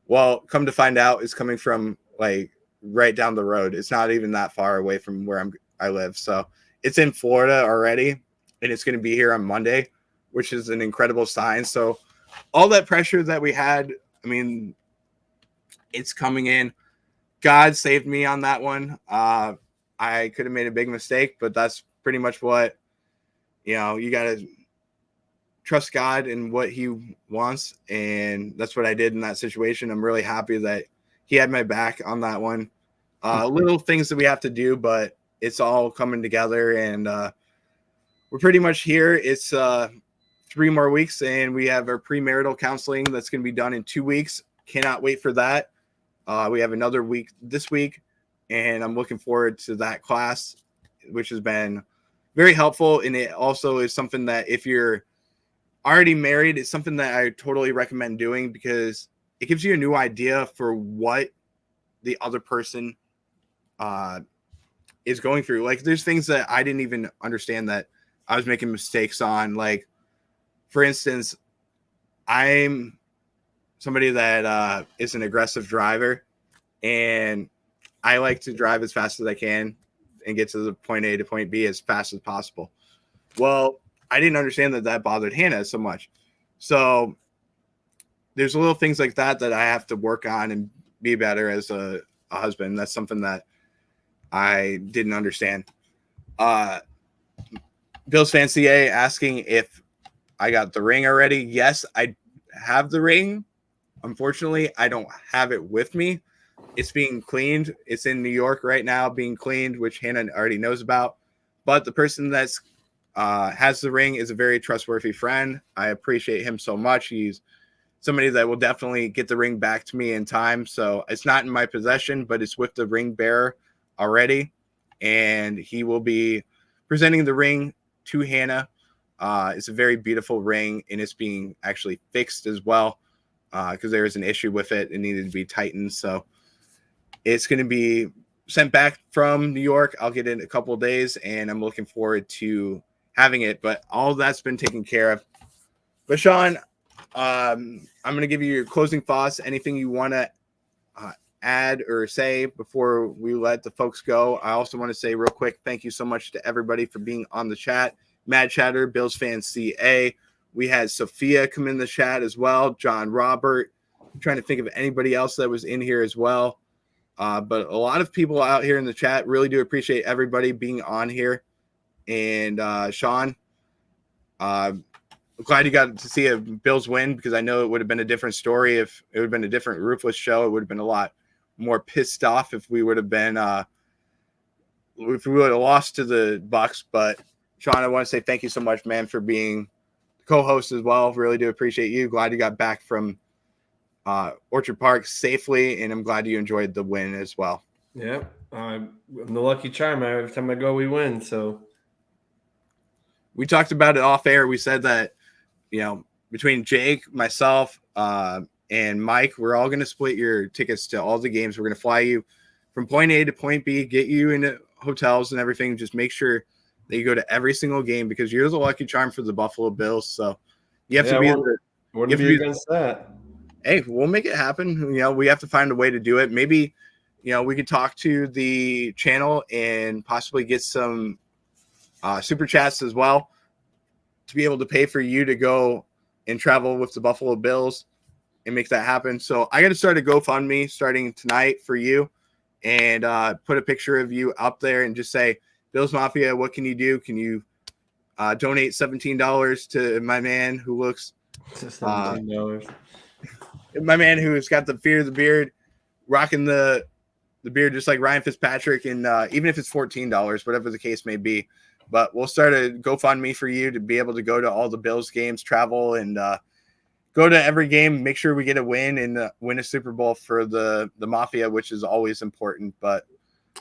Well, come to find out, it's coming from like right down the road. It's not even that far away from where I live. So it's in Florida already, and it's going to be here on Monday, which is an incredible sign. So all that pressure that we had, I mean, it's coming in. God saved me on that one. I could have made a big mistake, but that's pretty much what, you got to trust God and what he wants. And that's what I did in that situation. I'm really happy that he had my back on that one. Little things that we have to do, but it's all coming together, and we're pretty much here. It's 3 more weeks, and we have our premarital counseling that's going to be done in 2 weeks. Cannot wait for that. We have another week this week, and I'm looking forward to that class, which has been very helpful. And it also is something that if you're already married, it's something that I totally recommend doing because it gives you a new idea for what the other person is going through. Like, there's things that I didn't even understand that I was making mistakes on. Like, for instance, I'm somebody that is an aggressive driver, and I like to drive as fast as I can and get to the point A to point B as fast as possible. Well, I didn't understand that bothered Hannah so much. So there's little things like that I have to work on and be better as a husband. That's something that I didn't understand. Bills fan CA asking if I got the ring already. Yes, I have the ring. Unfortunately, I don't have it with me. It's being cleaned. It's in New York right now being cleaned, which Hannah already knows about. But the person that's has the ring is a very trustworthy friend. I appreciate him so much. He's somebody that will definitely get the ring back to me in time. So it's not in my possession, but it's with the ring bearer already. And he will be presenting the ring to Hannah. It's a very beautiful ring, and it's being actually fixed as well because there was an issue with it. It needed to be tightened. So it's going to be sent back from New York. I'll get it in a couple of days, and I'm looking forward to having it. But all that's been taken care of. But Sean, I'm going to give you your closing thoughts. Anything you want to add or say before we let the folks go? I also want to say real quick, thank you so much to everybody for being on the chat. Mad Chatter, Bills Fan CA. We had Sophia come in the chat as well. John Robert. I'm trying to think of anybody else that was in here as well. But a lot of people out here in the chat. Really do appreciate everybody being on here. And Sean, I'm glad you got to see a Bills win because I know it would have been a different story if it would have been a different Ruthless show. It would have been a lot more pissed off if we would have been if we would have lost to the Bucs. But Sean, I want to say thank you so much, man, for being co-host as well. Really do appreciate you. Glad you got back from Orchard Park safely, and I'm glad you enjoyed the win as well. Yeah, I'm the lucky charm. Every time I go, we win. So we talked about it off air. We said that, between Jake, myself, and Mike, we're all going to split your tickets to all the games. We're going to fly you from point A to point B, get you into hotels and everything. Just make sure that you go to every single game because you're the lucky charm for the Buffalo Bills. So you have to be wouldn't be against that. Hey, we'll make it happen. We have to find a way to do it. Maybe, we could talk to the channel and possibly get some super chats as well to be able to pay for you to go and travel with the Buffalo Bills and make that happen. So I got to start a GoFundMe starting tonight for you and put a picture of you up there and just say, Bills Mafia, what can you do? Can you donate $17 to my man who looks $17. My man who's got the fear of the beard, rocking the beard just like Ryan Fitzpatrick, and even if it's $14, whatever the case may be. But we'll start a GoFundMe for you to be able to go to all the Bills games, travel, and go to every game, make sure we get a win and win a Super Bowl for the Mafia, which is always important. But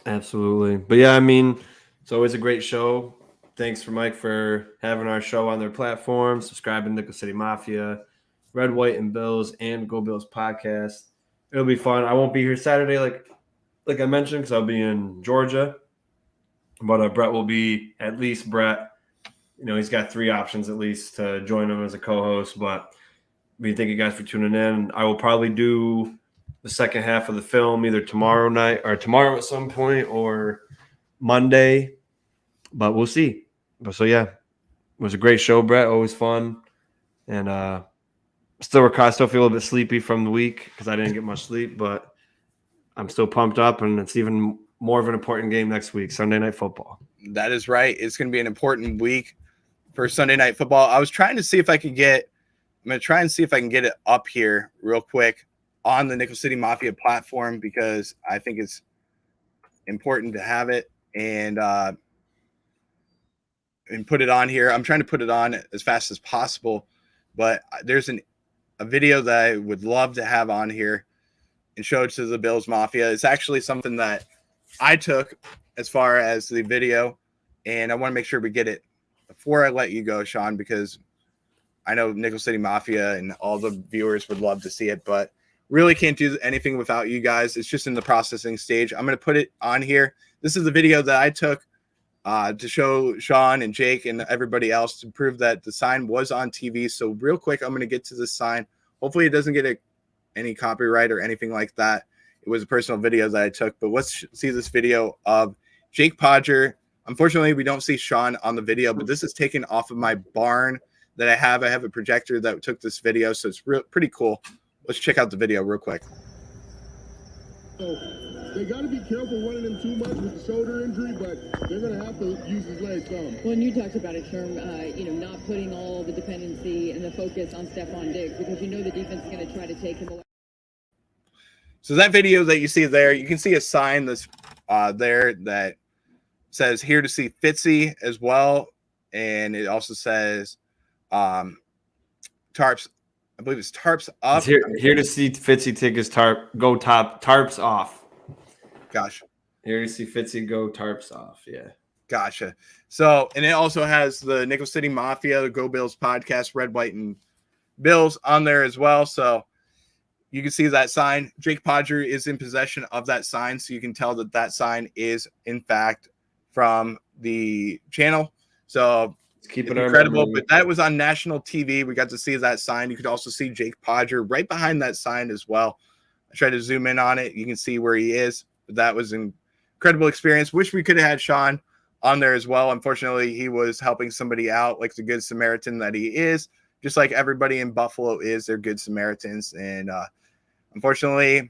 absolutely. But yeah, I mean, it's always a great show. Thanks for Mike for having our show on their platform, subscribing to Nickel City Mafia, Red, White, and Bills, and Go Bills podcast. It'll be fun. I won't be here Saturday like I mentioned because I'll be in Georgia. But Brett will be, at least Brett, he's got 3 options at least to join him as a co-host. But we thank you guys for tuning in. I will probably do the second half of the film either tomorrow night or tomorrow at some point or Monday. But we'll see. But so, yeah, it was a great show, Brett. Always fun. And I still feel a little bit sleepy from the week because I didn't get much sleep. But I'm still pumped up, and it's even more of an important game next week, Sunday Night Football. That is right. It's going to be an important week for Sunday Night Football. I was trying to see if I could get – I'm going to try and see if I can get it up here real quick on the Nickel City Mafia platform because I think it's important to have it and put it on here. I'm trying to put it on as fast as possible, but there's a video that I would love to have on here and show it to the Bills Mafia. It's actually something that I took as far as the video, and I want to make sure we get it before I let you go, Sean, because I know Nickel City Mafia and all the viewers would love to see it, but really can't do anything without you guys. It's just in the processing stage. I'm going to put it on here. This is the video that I took to show Sean and Jake and everybody else to prove that the sign was on TV. So real quick, I'm going to get to this sign. Hopefully it doesn't get any copyright or anything like that. It was a personal video that I took, but let's see this video of Jake Podger. Unfortunately, we don't see Sean on the video, but this is taken off of my barn that I have. I have a projector that took this video, so it's pretty cool. Let's check out the video real quick. So they got to be careful running him too much with the shoulder injury, but they're going to have to use his legs some. Well, and you talked about it, Sherm, not putting all the dependency and the focus on Stefon Diggs because the defense is going to try to take him away. So that video that you see there, you can see a sign that's there that says here to see Fitzy as well. And it also says tarps, I believe it's tarps up. It's here to see Fitzy take his tarps off. Gosh. Here to see Fitzy go tarps off. Yeah. Gotcha. So, and it also has the Nickel City Mafia, the Go Bills podcast, Red, White, and Bills on there as well. So you can see that sign. Jake Podger is in possession of that sign. So you can tell that that sign is, in fact, from the channel. So it's incredible. But that was on national TV. We got to see that sign. You could also see Jake Podger right behind that sign as well. I tried to zoom in on it. You can see where he is. But that was an incredible experience. Wish we could have had Sean on there as well. Unfortunately, he was helping somebody out like the good Samaritan that he is. Just like everybody in Buffalo is. They're good Samaritans. And unfortunately,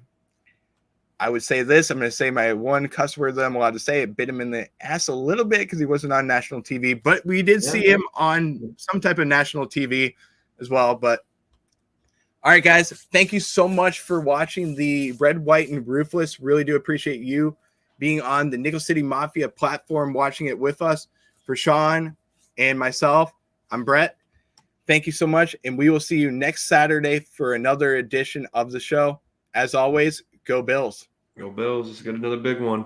I would say this. I'm going to say my one cuss word that I'm allowed to say. It bit him in the ass a little bit because he wasn't on national TV. But we did see him on some type of national TV as well. But All right, guys. Thank you so much for watching the Red, White, and Ruthless. Really do appreciate you being on the Nickel City Mafia platform, watching it with us. For Sean and myself, I'm Brett. Thank you so much, and we will see you next Saturday for another edition of the show. As always, go Bills. Go Bills. Let's get another big one.